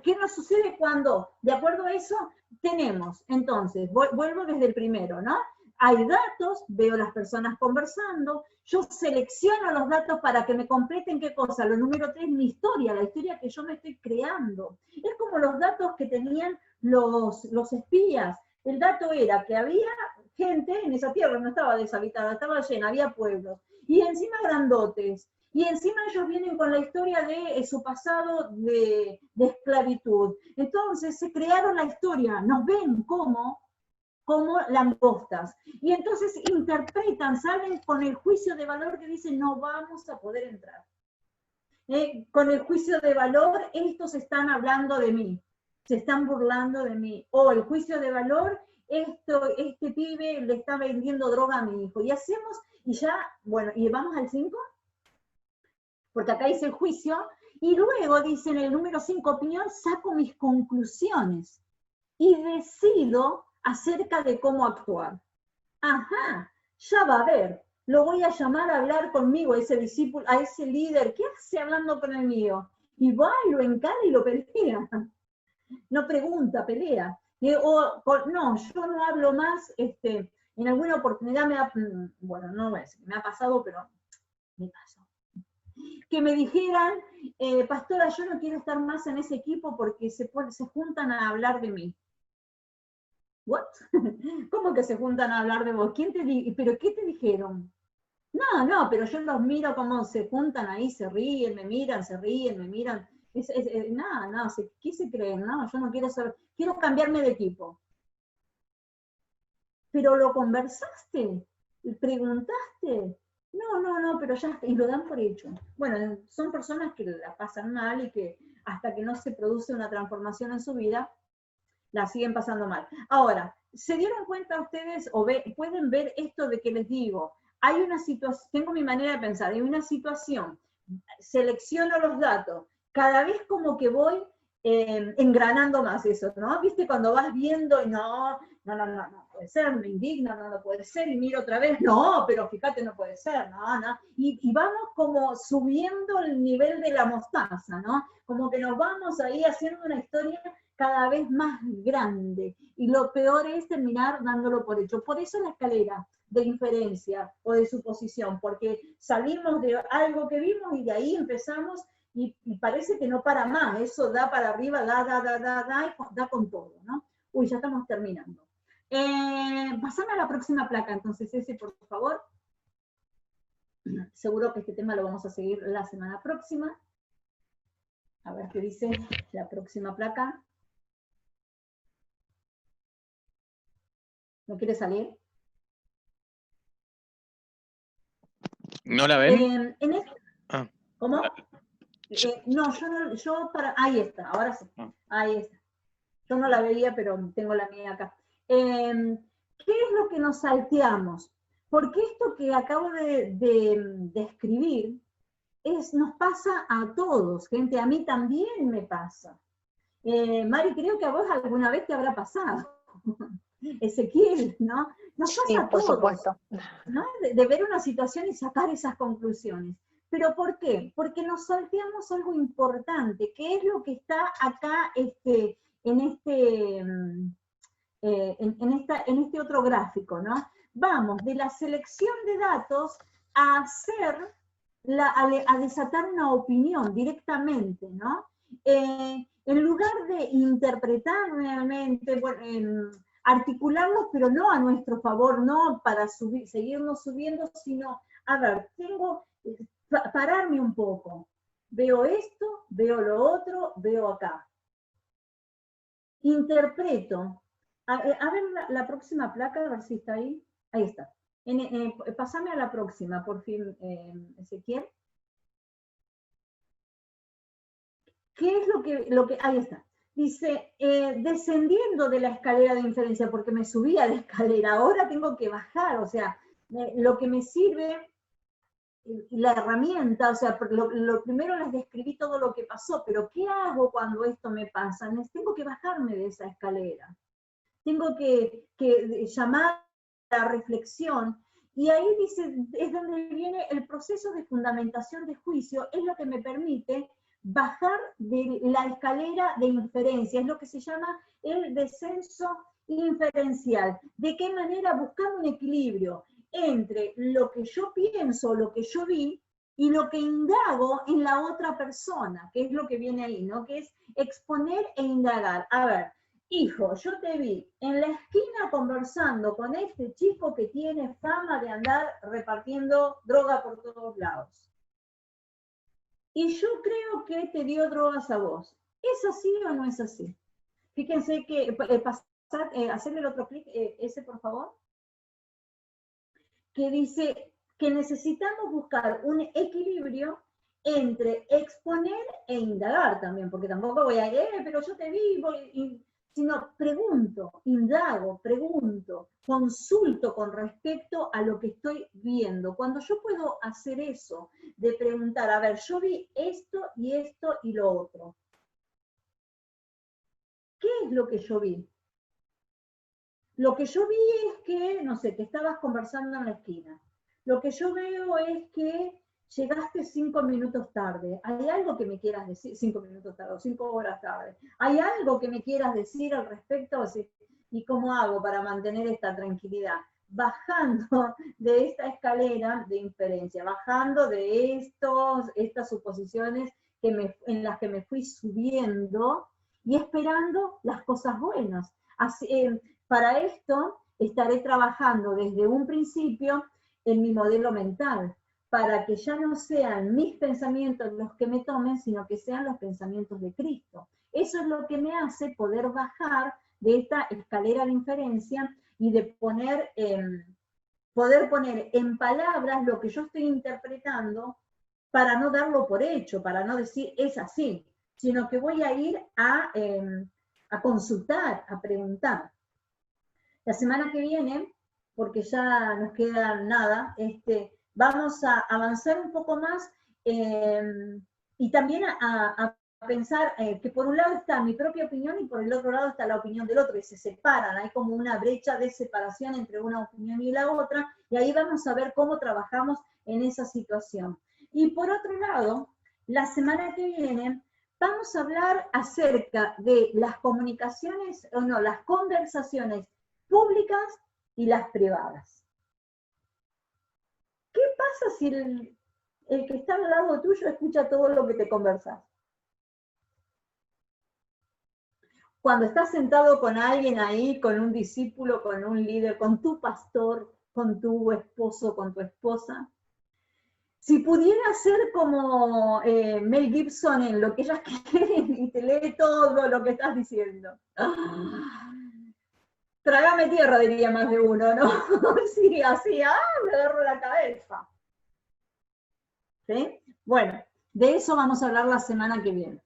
¿qué nos sucede cuando, de acuerdo a eso, tenemos, entonces, vuelvo desde el primero, ¿no? Hay datos, veo las personas conversando, yo selecciono los datos para que me completen ¿qué cosa? Lo número 3, mi historia, la historia que yo me estoy creando. Es como los datos que tenían los espías. El dato era que había gente en esa tierra, no estaba deshabitada, estaba llena, había pueblos, y encima grandotes. Y encima ellos vienen con la historia de su pasado de esclavitud. Entonces se crearon la historia, nos ven como langostas. Y entonces interpretan, salen con el juicio de valor que dicen no vamos a poder entrar. Con el juicio de valor, estos están hablando de mí, se están burlando de mí. O el juicio de valor, este pibe le está vendiendo droga a mi hijo. Y hacemos, y ya, bueno, y vamos al 5. Porque acá dice el juicio, y luego dice en el número 5, opinión, saco mis conclusiones y decido acerca de cómo actuar. Ajá, ya va a ver, lo voy a llamar a hablar conmigo, a ese discípulo, a ese líder, ¿qué hace hablando con el mío? Y va y lo encara y lo pelea. No pregunta, pelea. No, yo no hablo más, en alguna oportunidad bueno, no voy a decir, me ha pasado, pero me pasó. Que me dijeran, pastora, yo no quiero estar más en ese equipo porque se juntan a hablar de mí. ¿What? ¿Cómo que se juntan a hablar de vos? ¿Pero qué te dijeron? No, pero yo los miro como se juntan ahí, se ríen, me miran, se ríen, me miran. No, ¿qué se creen? No, yo no quiero ser, quiero cambiarme de equipo. Pero lo conversaste, preguntaste. No, pero ya, y lo dan por hecho. Bueno, son personas que la pasan mal y que hasta que no se produce una transformación en su vida, la siguen pasando mal. Ahora, ¿se dieron cuenta ustedes o pueden ver esto de que les digo? Hay una situación, tengo mi manera de pensar, hay una situación, selecciono los datos, cada vez como que voy engranando más eso, ¿no? ¿Viste cuando vas viendo y no puede ser, me indigna, no puede ser, y miro otra vez, no, pero fíjate, no puede ser, no, y vamos como subiendo el nivel de la mostaza, ¿no? Como que nos vamos ahí haciendo una historia cada vez más grande, y lo peor es terminar dándolo por hecho. Por eso la escalera de inferencia o de suposición, porque salimos de algo que vimos y de ahí empezamos y parece que no para más, eso da para arriba, da con todo, ¿no? Uy, ya estamos terminando. Pasame a la próxima placa, entonces, ese, por favor. Seguro que este tema lo vamos a seguir la semana próxima. A ver qué dice la próxima placa. ¿No quiere salir? ¿No la ven? ¿Cómo? No, ahí está, ahora sí, ahí está. Yo no la veía, pero tengo la mía acá. ¿Qué es lo que nos salteamos? Porque esto que acabo de escribir nos pasa a todos, gente, a mí también me pasa. Mari, creo que a vos alguna vez te habrá pasado. Ezequiel, ¿no? Nos pasa Sí, a por todos, supuesto. ¿no? De ver una situación y sacar esas conclusiones. ¿Pero por qué? Porque nos salteamos algo importante, que es lo que está acá en este otro gráfico, ¿no? Vamos de la selección de datos a a desatar una opinión directamente, ¿no? En lugar de interpretar realmente, bueno, articularlos, pero no a nuestro favor, no para seguirnos subiendo, sino, a ver, pararme un poco. Veo esto, veo lo otro, veo acá. Interpreto. A ver la próxima placa, a ver si está ahí. Ahí está. Pásame a la próxima, por fin, Ezequiel. ¿Qué es lo que ahí está? Dice, descendiendo de la escalera de inferencia, porque me subía de escalera, ahora tengo que bajar, o sea, lo que me sirve, la herramienta, o sea, lo primero les describí todo lo que pasó, pero ¿qué hago cuando esto me pasa? Tengo que bajarme de esa escalera. Tengo que llamar a la reflexión, y ahí dice, es donde viene el proceso de fundamentación de juicio, es lo que me permite bajar de la escalera de inferencia, es lo que se llama el descenso inferencial. ¿De qué manera? Buscar un equilibrio entre lo que yo pienso, lo que yo vi, y lo que indago en la otra persona, que es lo que viene ahí, ¿no? Que es exponer e indagar. A ver, hijo, yo te vi en la esquina conversando con este chico que tiene fama de andar repartiendo droga por todos lados. Y yo creo que te dio drogas a vos. ¿Es así o no es así? Fíjense que, hacerle el otro clic, ese por favor, que dice que necesitamos buscar un equilibrio entre exponer e indagar también, porque tampoco voy a, pero yo te vi, sino pregunto, indago, pregunto, consulto con respecto a lo que estoy viendo. Cuando yo puedo hacer eso, de preguntar, a ver, yo vi esto y lo otro. ¿Qué es lo que yo vi? Lo que yo vi es que, no sé, que estabas conversando en la esquina. Lo que yo veo es que llegaste 5 minutos tarde. ¿Hay algo que me quieras decir? 5 minutos tarde, o 5 horas tarde. ¿Hay algo que me quieras decir al respecto? ¿Y cómo hago para mantener esta tranquilidad? Bajando de esta escalera de inferencia, bajando de estas suposiciones en las que me fui subiendo y esperando las cosas buenas. Para esto estaré trabajando desde un principio en mi modelo mental, para que ya no sean mis pensamientos los que me tomen, sino que sean los pensamientos de Cristo. Eso es lo que me hace poder bajar de esta escalera de inferencia y de poder poner en palabras lo que yo estoy interpretando para no darlo por hecho, para no decir es así, sino que voy a ir a consultar, a preguntar. La semana que viene, porque ya nos queda nada, vamos a avanzar un poco más y también a pensar que por un lado está mi propia opinión y por el otro lado está la opinión del otro, y se separan, hay como una brecha de separación entre una opinión y la otra, y ahí vamos a ver cómo trabajamos en esa situación. Y por otro lado, la semana que viene vamos a hablar acerca de las comunicaciones, o no, las conversaciones públicas y las privadas. ¿Qué pasa si el que está al lado tuyo escucha todo lo que te conversas? Cuando estás sentado con alguien ahí, con un discípulo, con un líder, con tu pastor, con tu esposo, con tu esposa, si pudiera ser como Mel Gibson en Lo que ellas quieren y te lee todo lo que estás diciendo. Trágame tierra, diría más de uno, ¿no? Sí, así, me agarro la cabeza. ¿Sí? Bueno, De eso vamos a hablar la semana que viene.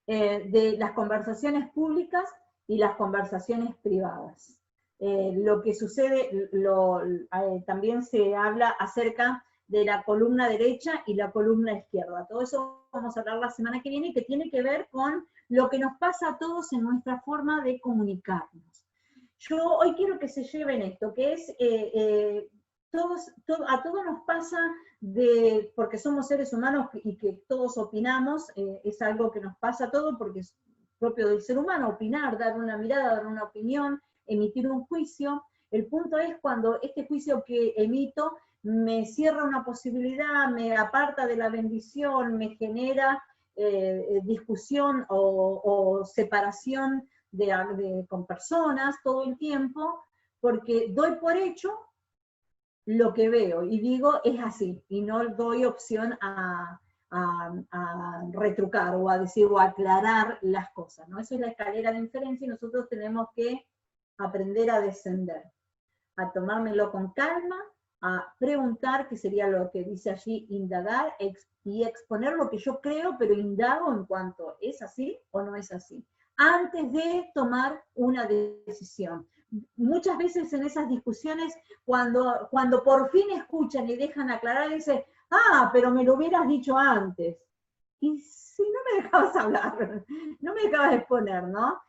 De las conversaciones públicas y las conversaciones privadas. Lo que sucede, también se habla acerca de la columna derecha y la columna izquierda. Todo eso vamos a hablar la semana que viene y que tiene que ver con lo que nos pasa a todos en nuestra forma de comunicarnos. Yo hoy quiero que se lleven esto, que es, a todos nos pasa, porque somos seres humanos y que todos opinamos, es algo que nos pasa a todos porque es propio del ser humano, opinar, dar una mirada, dar una opinión, emitir un juicio. El punto es cuando este juicio que emito me cierra una posibilidad, me aparta de la bendición, me genera discusión o separación con personas todo el tiempo, porque doy por hecho lo que veo y digo es así, y no doy opción a retrucar o a decir o a aclarar las cosas, ¿no? Esa es la escalera de inferencia y nosotros tenemos que aprender a descender, a tomármelo con calma, a preguntar, que sería lo que dice allí, indagar y exponer lo que yo creo, pero indago en cuanto es así o no es así, antes de tomar una decisión. Muchas veces en esas discusiones, cuando por fin escuchan y dejan aclarar, dicen, pero me lo hubieras dicho antes. Y si no me dejabas hablar, no me dejabas exponer, ¿no?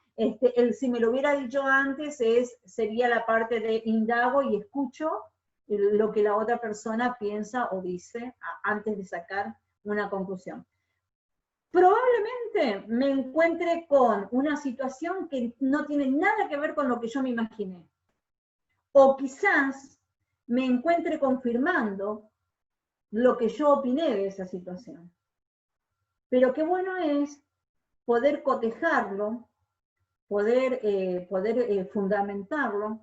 Si me lo hubiera dicho antes sería la parte de indago y escucho lo que la otra persona piensa o dice antes de sacar una conclusión. Probablemente me encuentre con una situación que no tiene nada que ver con lo que yo me imaginé. O quizás me encuentre confirmando lo que yo opiné de esa situación. Pero qué bueno es poder cotejarlo, poder fundamentarlo,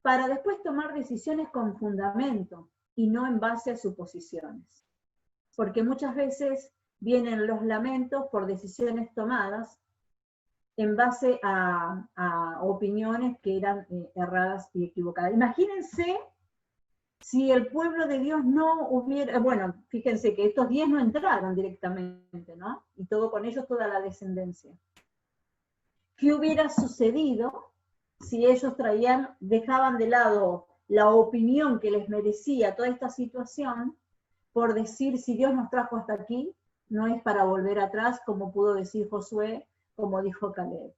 para después tomar decisiones con fundamento y no en base a suposiciones. Porque muchas veces vienen los lamentos por decisiones tomadas en base a opiniones que eran erradas y equivocadas. Imagínense si el pueblo de Dios no hubiera, bueno, fíjense que estos 10 no entraron directamente, ¿no? Y todo con ellos, toda la descendencia. ¿Qué hubiera sucedido si ellos dejaban de lado la opinión que les merecía toda esta situación por decir, si Dios nos trajo hasta aquí, no es para volver atrás, como pudo decir Josué, como dijo Caleb?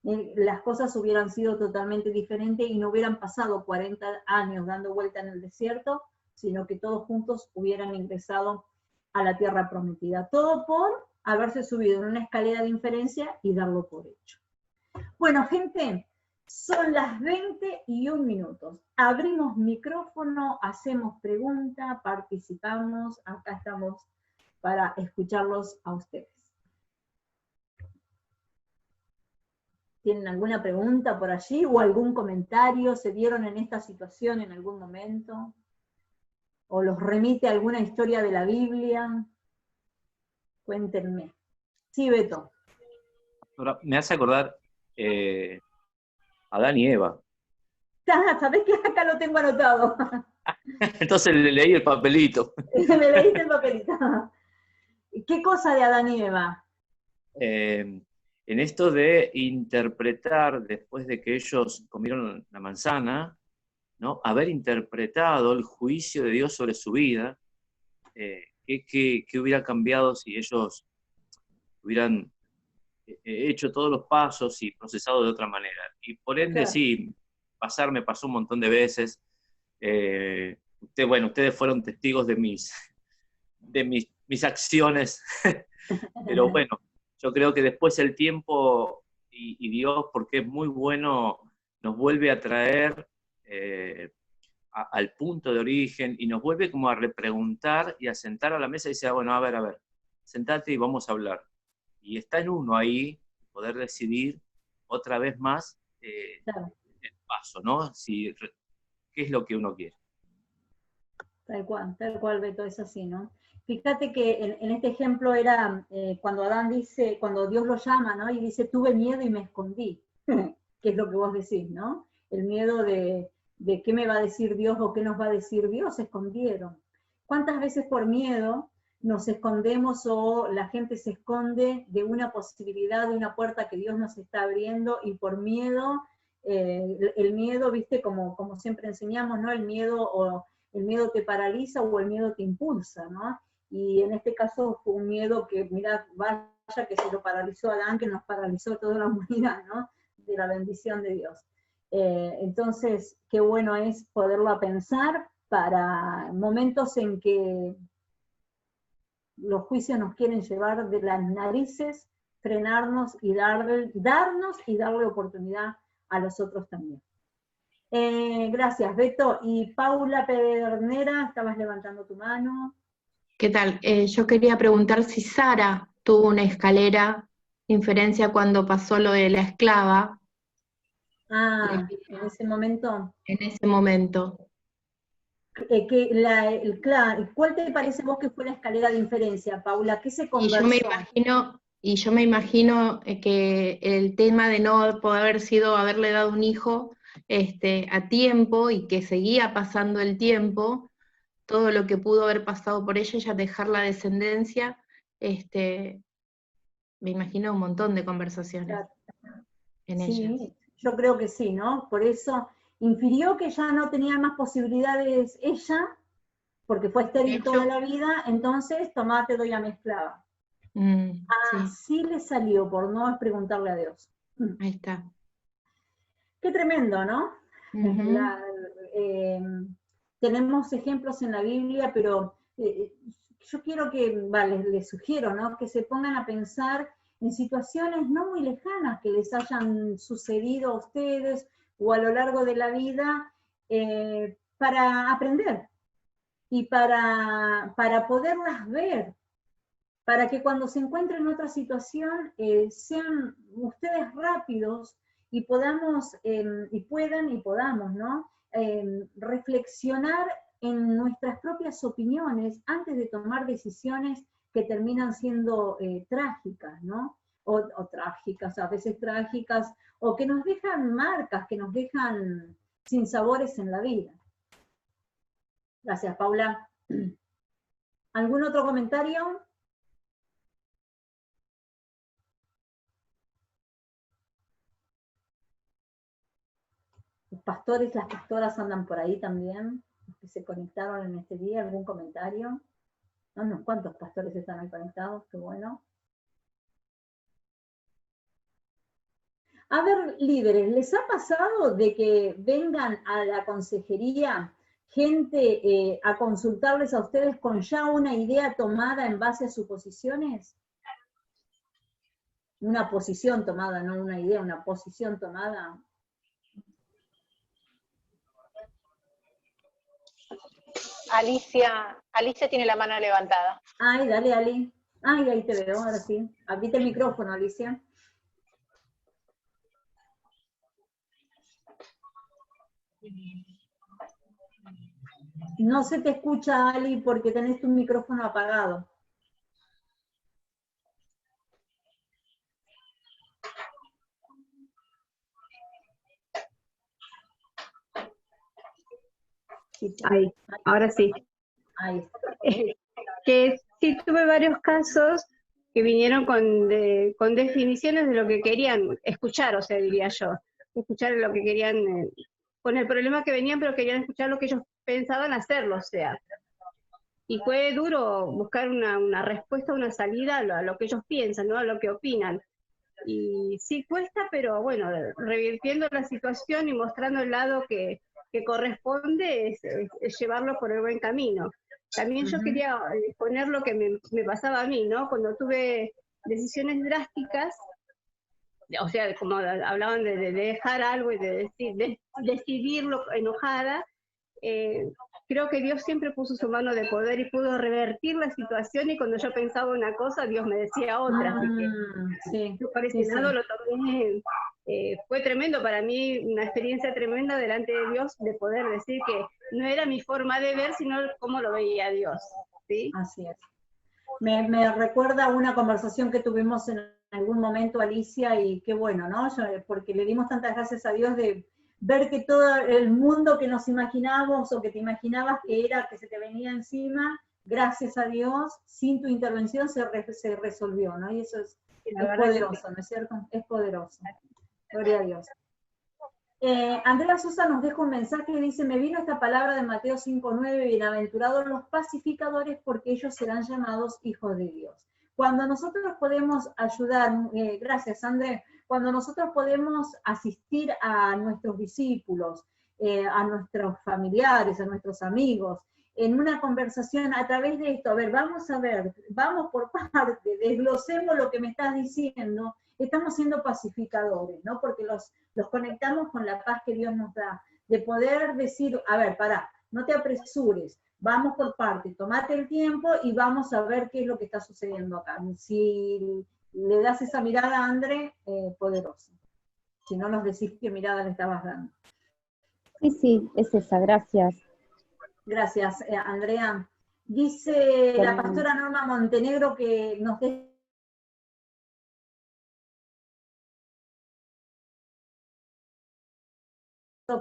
Las cosas hubieran sido totalmente diferentes y no hubieran pasado 40 años dando vuelta en el desierto, sino que todos juntos hubieran ingresado a la tierra prometida. Todo por haberse subido en una escalera de inferencia y darlo por hecho. Bueno, gente, son las 21 minutos. Abrimos micrófono, hacemos preguntas, participamos, acá estamos para escucharlos a ustedes. ¿Tienen alguna pregunta por allí o algún comentario? ¿Se vieron en esta situación en algún momento? ¿O los remite a alguna historia de la Biblia? Cuéntenme. Sí, Beto. Ahora, me hace acordar Adán y Eva. ¿Sabés que acá lo tengo anotado? Entonces le leí el papelito. Me leíste el papelito. ¿Qué cosa de Adán y Eva? En esto de interpretar, después de que ellos comieron la manzana, ¿no? Haber interpretado el juicio de Dios sobre su vida, ¿qué hubiera cambiado si ellos hubieran hecho todos los pasos y procesado de otra manera? Y por ende, claro, sí, me pasó un montón de veces. Ustedes fueron testigos de mis acciones, pero bueno, yo creo que después el tiempo y Dios, porque es muy bueno, nos vuelve a traer al punto de origen y nos vuelve como a repreguntar y a sentar a la mesa y decir, bueno, a ver, sentate y vamos a hablar. Y está en uno ahí poder decidir otra vez más claro, el paso, ¿no? ¿Qué es lo que uno quiere? Tal cual, Beto, es así, ¿no? Fíjate que en este ejemplo era cuando Adán dice, cuando Dios lo llama, ¿no? Y dice, tuve miedo y me escondí, que es lo que vos decís, ¿no? El miedo de qué me va a decir Dios o qué nos va a decir Dios, se escondieron. ¿Cuántas veces por miedo nos escondemos o la gente se esconde de una posibilidad, de una puerta que Dios nos está abriendo, y por miedo, el miedo, viste, como siempre enseñamos, ¿no? El miedo te paraliza o el miedo te impulsa, ¿no? Y en este caso fue un miedo que, mira, vaya que se lo paralizó a Adán, que nos paralizó toda la humanidad, ¿no? De la bendición de Dios. Entonces, qué bueno es poderlo pensar para momentos en que los juicios nos quieren llevar de las narices, frenarnos y darnos y darle oportunidad a los otros también. Gracias, Beto. Y Paula Pedernera, estabas levantando tu mano. ¿Qué tal? Yo quería preguntar si Sara tuvo una escalera, inferencia cuando pasó lo de la esclava. En ese momento. En ese momento. ¿Cuál te parece vos que fue la escalera de inferencia, Paula? ¿Qué se conversó? Y yo me imagino que el tema de no poder haberle dado un hijo a tiempo y que seguía pasando el tiempo, todo lo que pudo haber pasado por ella dejar la descendencia, me imagino un montón de conversaciones en ella. Sí, yo creo que sí, ¿no? Por eso infirió que ya no tenía más posibilidades ella, porque fue estéril toda la vida, entonces tomá, te doy a mi esclava. Así le salió, por no preguntarle a Dios. Ahí está. Qué tremendo, ¿no? Tenemos ejemplos en la Biblia, pero yo quiero que, les sugiero, ¿no? Que se pongan a pensar en situaciones no muy lejanas que les hayan sucedido a ustedes o a lo largo de la vida, para aprender y para poderlas ver, para que cuando se encuentren en otra situación sean ustedes rápidos y podamos, podamos, ¿no? Reflexionar en nuestras propias opiniones antes de tomar decisiones que terminan siendo trágicas, ¿no? O trágicas, a veces trágicas, o que nos dejan marcas, que nos dejan sinsabores en la vida. Gracias, Paula. ¿Algún otro comentario? Los pastores, las pastoras andan por ahí también, los que se conectaron en este día. ¿Algún comentario? No, ¿cuántos pastores están ahí conectados? Qué bueno. A ver, líderes, ¿les ha pasado de que vengan a la consejería gente a consultarles a ustedes con ya una idea tomada en base a sus posiciones? Una posición tomada, no una idea, una posición tomada. Alicia tiene la mano levantada. Ay, dale, Ali. Ay, ahí te veo, ahora sí. Abrite el micrófono, Alicia. No se te escucha, Ali, porque tenés tu micrófono apagado. Ahí, ahora sí. Ahí. Que sí tuve varios casos que vinieron con definiciones de lo que querían escuchar, o sea, diría yo. Escuchar lo que querían, con el problema que venían, pero querían escuchar lo que ellos pensaban hacerlo, o sea. Y fue duro buscar una respuesta, una salida a lo que ellos piensan, ¿no? A lo que opinan. Y sí cuesta, pero bueno, revirtiendo la situación y mostrando el lado que corresponde es llevarlo por el buen camino. También yo quería poner lo que me pasaba a mí, ¿no? Cuando tuve decisiones drásticas, o sea, como hablaban de dejar algo y de decidirlo enojada, creo que Dios siempre puso su mano de poder y pudo revertir la situación, y cuando yo pensaba una cosa, Dios me decía otra. Sí, yo por ese lado lo tomé, fue tremendo para mí, una experiencia tremenda delante de Dios, de poder decir que no era mi forma de ver, sino cómo lo veía Dios, ¿sí? Así es. Me recuerda una conversación que tuvimos en algún momento, Alicia, y qué bueno, ¿no? Porque le dimos tantas gracias a Dios de ver que todo el mundo que nos imaginábamos o que te imaginabas que era, que se te venía encima, gracias a Dios, sin tu intervención se resolvió, ¿no? Y eso es poderoso, ¿no es cierto? Es poderoso. Gloria a Dios. Andrea Sosa nos deja un mensaje que dice, me vino esta palabra de Mateo 5:9, bienaventurados los pacificadores porque ellos serán llamados hijos de Dios. Cuando nosotros podemos ayudar, gracias André, cuando nosotros podemos asistir a nuestros discípulos, a nuestros familiares, a nuestros amigos, en una conversación a través de esto, a ver, vamos por parte, desglosemos lo que me estás diciendo, estamos siendo pacificadores, ¿no? Porque los conectamos con la paz que Dios nos da, de poder decir, a ver, pará, no te apresures, vamos por parte, tomate el tiempo y vamos a ver qué es lo que está sucediendo acá. Si le das esa mirada a André, poderoso. Si no nos decís qué mirada le estabas dando. Sí, es esa, gracias. Gracias, Andrea. Dice la pastora Norma Montenegro que nos deja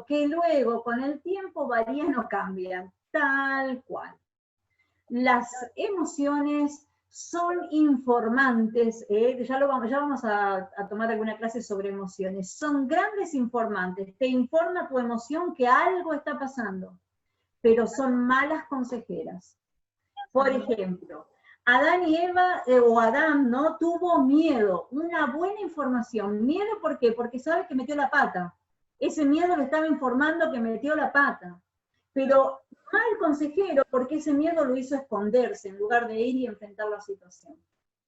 que luego con el tiempo varían o cambian, tal cual. Las emociones son informantes, ya vamos a tomar alguna clase sobre emociones, son grandes informantes, te informa tu emoción que algo está pasando, pero son malas consejeras. Por ejemplo, Adán y Eva, o Adán, ¿no? Tuvo miedo, una buena información. ¿Miedo por qué? Porque sabe que metió la pata. Ese miedo le estaba informando que metió la pata. Pero mal consejero, porque ese miedo lo hizo esconderse, en lugar de ir y enfrentar la situación.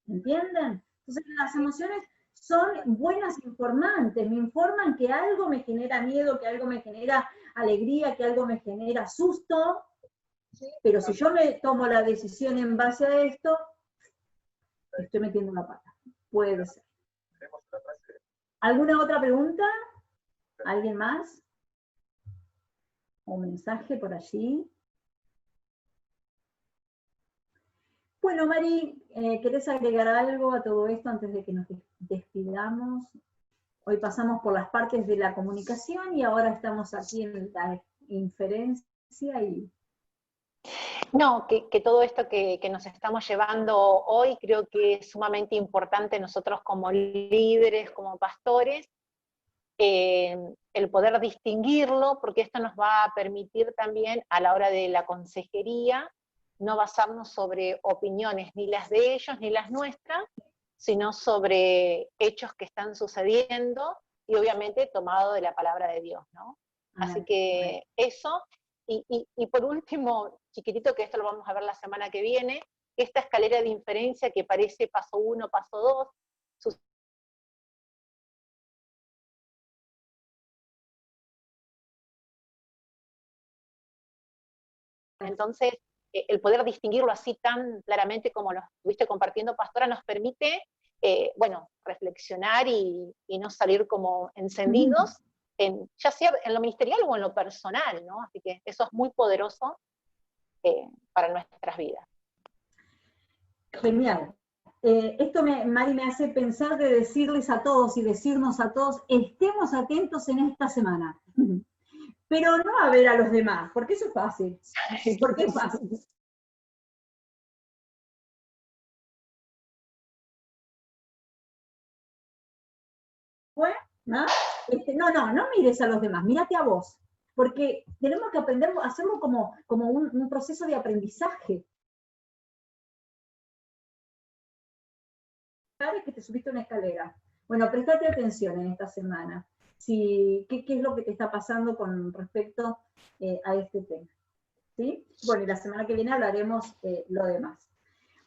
¿Entienden? Entonces las emociones son buenas informantes, me informan que algo me genera miedo, que algo me genera alegría, que algo me genera susto, pero si yo me tomo la decisión en base a esto, estoy metiendo la pata. Puede ser. ¿Alguna otra pregunta? ¿Alguien más? ¿Un mensaje por allí? Bueno, Mari, ¿querés agregar algo a todo esto antes de que nos despidamos? Hoy pasamos por las partes de la comunicación y ahora estamos aquí en la inferencia y... No, que todo esto que nos estamos llevando hoy creo que es sumamente importante nosotros como líderes, como pastores, el poder distinguirlo, porque esto nos va a permitir también a la hora de la consejería no basarnos sobre opiniones, ni las de ellos ni las nuestras, sino sobre hechos que están sucediendo y obviamente tomado de la palabra de Dios, ¿no? Así que eso, y por último, chiquitito, que esto lo vamos a ver la semana que viene, esta escalera de inferencia que parece paso 1, paso 2, entonces, el poder distinguirlo así tan claramente como lo estuviste compartiendo, Pastora, nos permite, bueno, reflexionar y no salir como encendidos, ya sea en lo ministerial o en lo personal, ¿no? Así que eso es muy poderoso para nuestras vidas. Genial. Esto, Mari, me hace pensar de decirles a todos y decirnos a todos, estemos atentos en esta semana. Pero no a ver a los demás, porque eso es fácil. Porque es fácil. ¿No? No mires a los demás, mírate a vos. Porque tenemos que aprender a hacerlo como un proceso de aprendizaje. Sabes que te subiste una escalera. Bueno, prestate atención en esta semana. ¿Qué es lo que te está pasando con respecto a este tema? ¿Sí? Bueno, y la semana que viene hablaremos lo demás.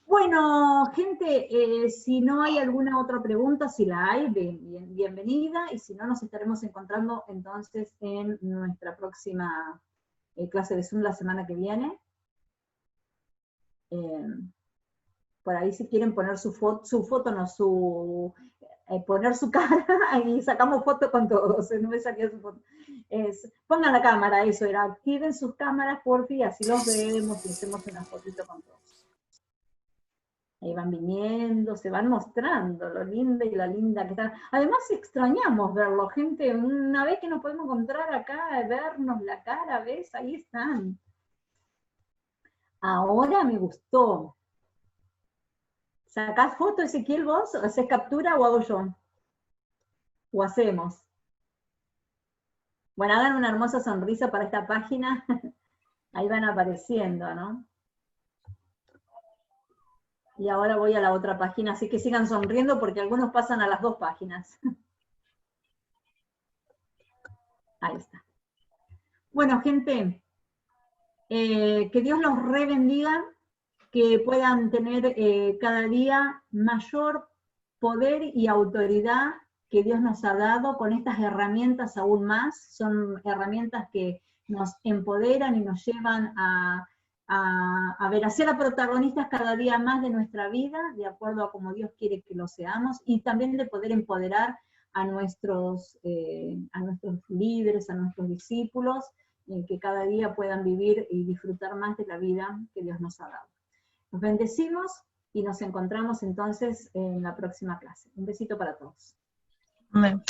Bueno, gente, si no hay alguna otra pregunta, si la hay, bienvenida, y si no, nos estaremos encontrando entonces en nuestra próxima clase de Zoom la semana que viene. Por ahí si quieren poner poner su cara, y sacamos foto con todos, no me saqué su foto. Pongan la cámara, eso era, activen sus cámaras, porfi, así los vemos y hacemos una fotito con todos. Ahí van viniendo, se van mostrando lo linda y la linda que están. Además extrañamos verlo, gente, una vez que nos podemos encontrar acá, vernos la cara, ¿ves? Ahí están. Ahora me gustó. ¿Sacás foto, Ezequiel, vos? ¿Hacés captura o hago yo? ¿O hacemos? Bueno, hagan una hermosa sonrisa para esta página. Ahí van apareciendo, ¿no? Y ahora voy a la otra página, así que sigan sonriendo porque algunos pasan a las 2 páginas. Ahí está. Bueno, gente, que Dios los re bendiga, que puedan tener cada día mayor poder y autoridad que Dios nos ha dado con estas herramientas aún más. Son herramientas que nos empoderan y nos llevan a ser a protagonistas cada día más de nuestra vida, de acuerdo a como Dios quiere que lo seamos, y también de poder empoderar a nuestros líderes, a nuestros discípulos, que cada día puedan vivir y disfrutar más de la vida que Dios nos ha dado. Nos bendecimos y nos encontramos entonces en la próxima clase. Un besito para todos. Amén.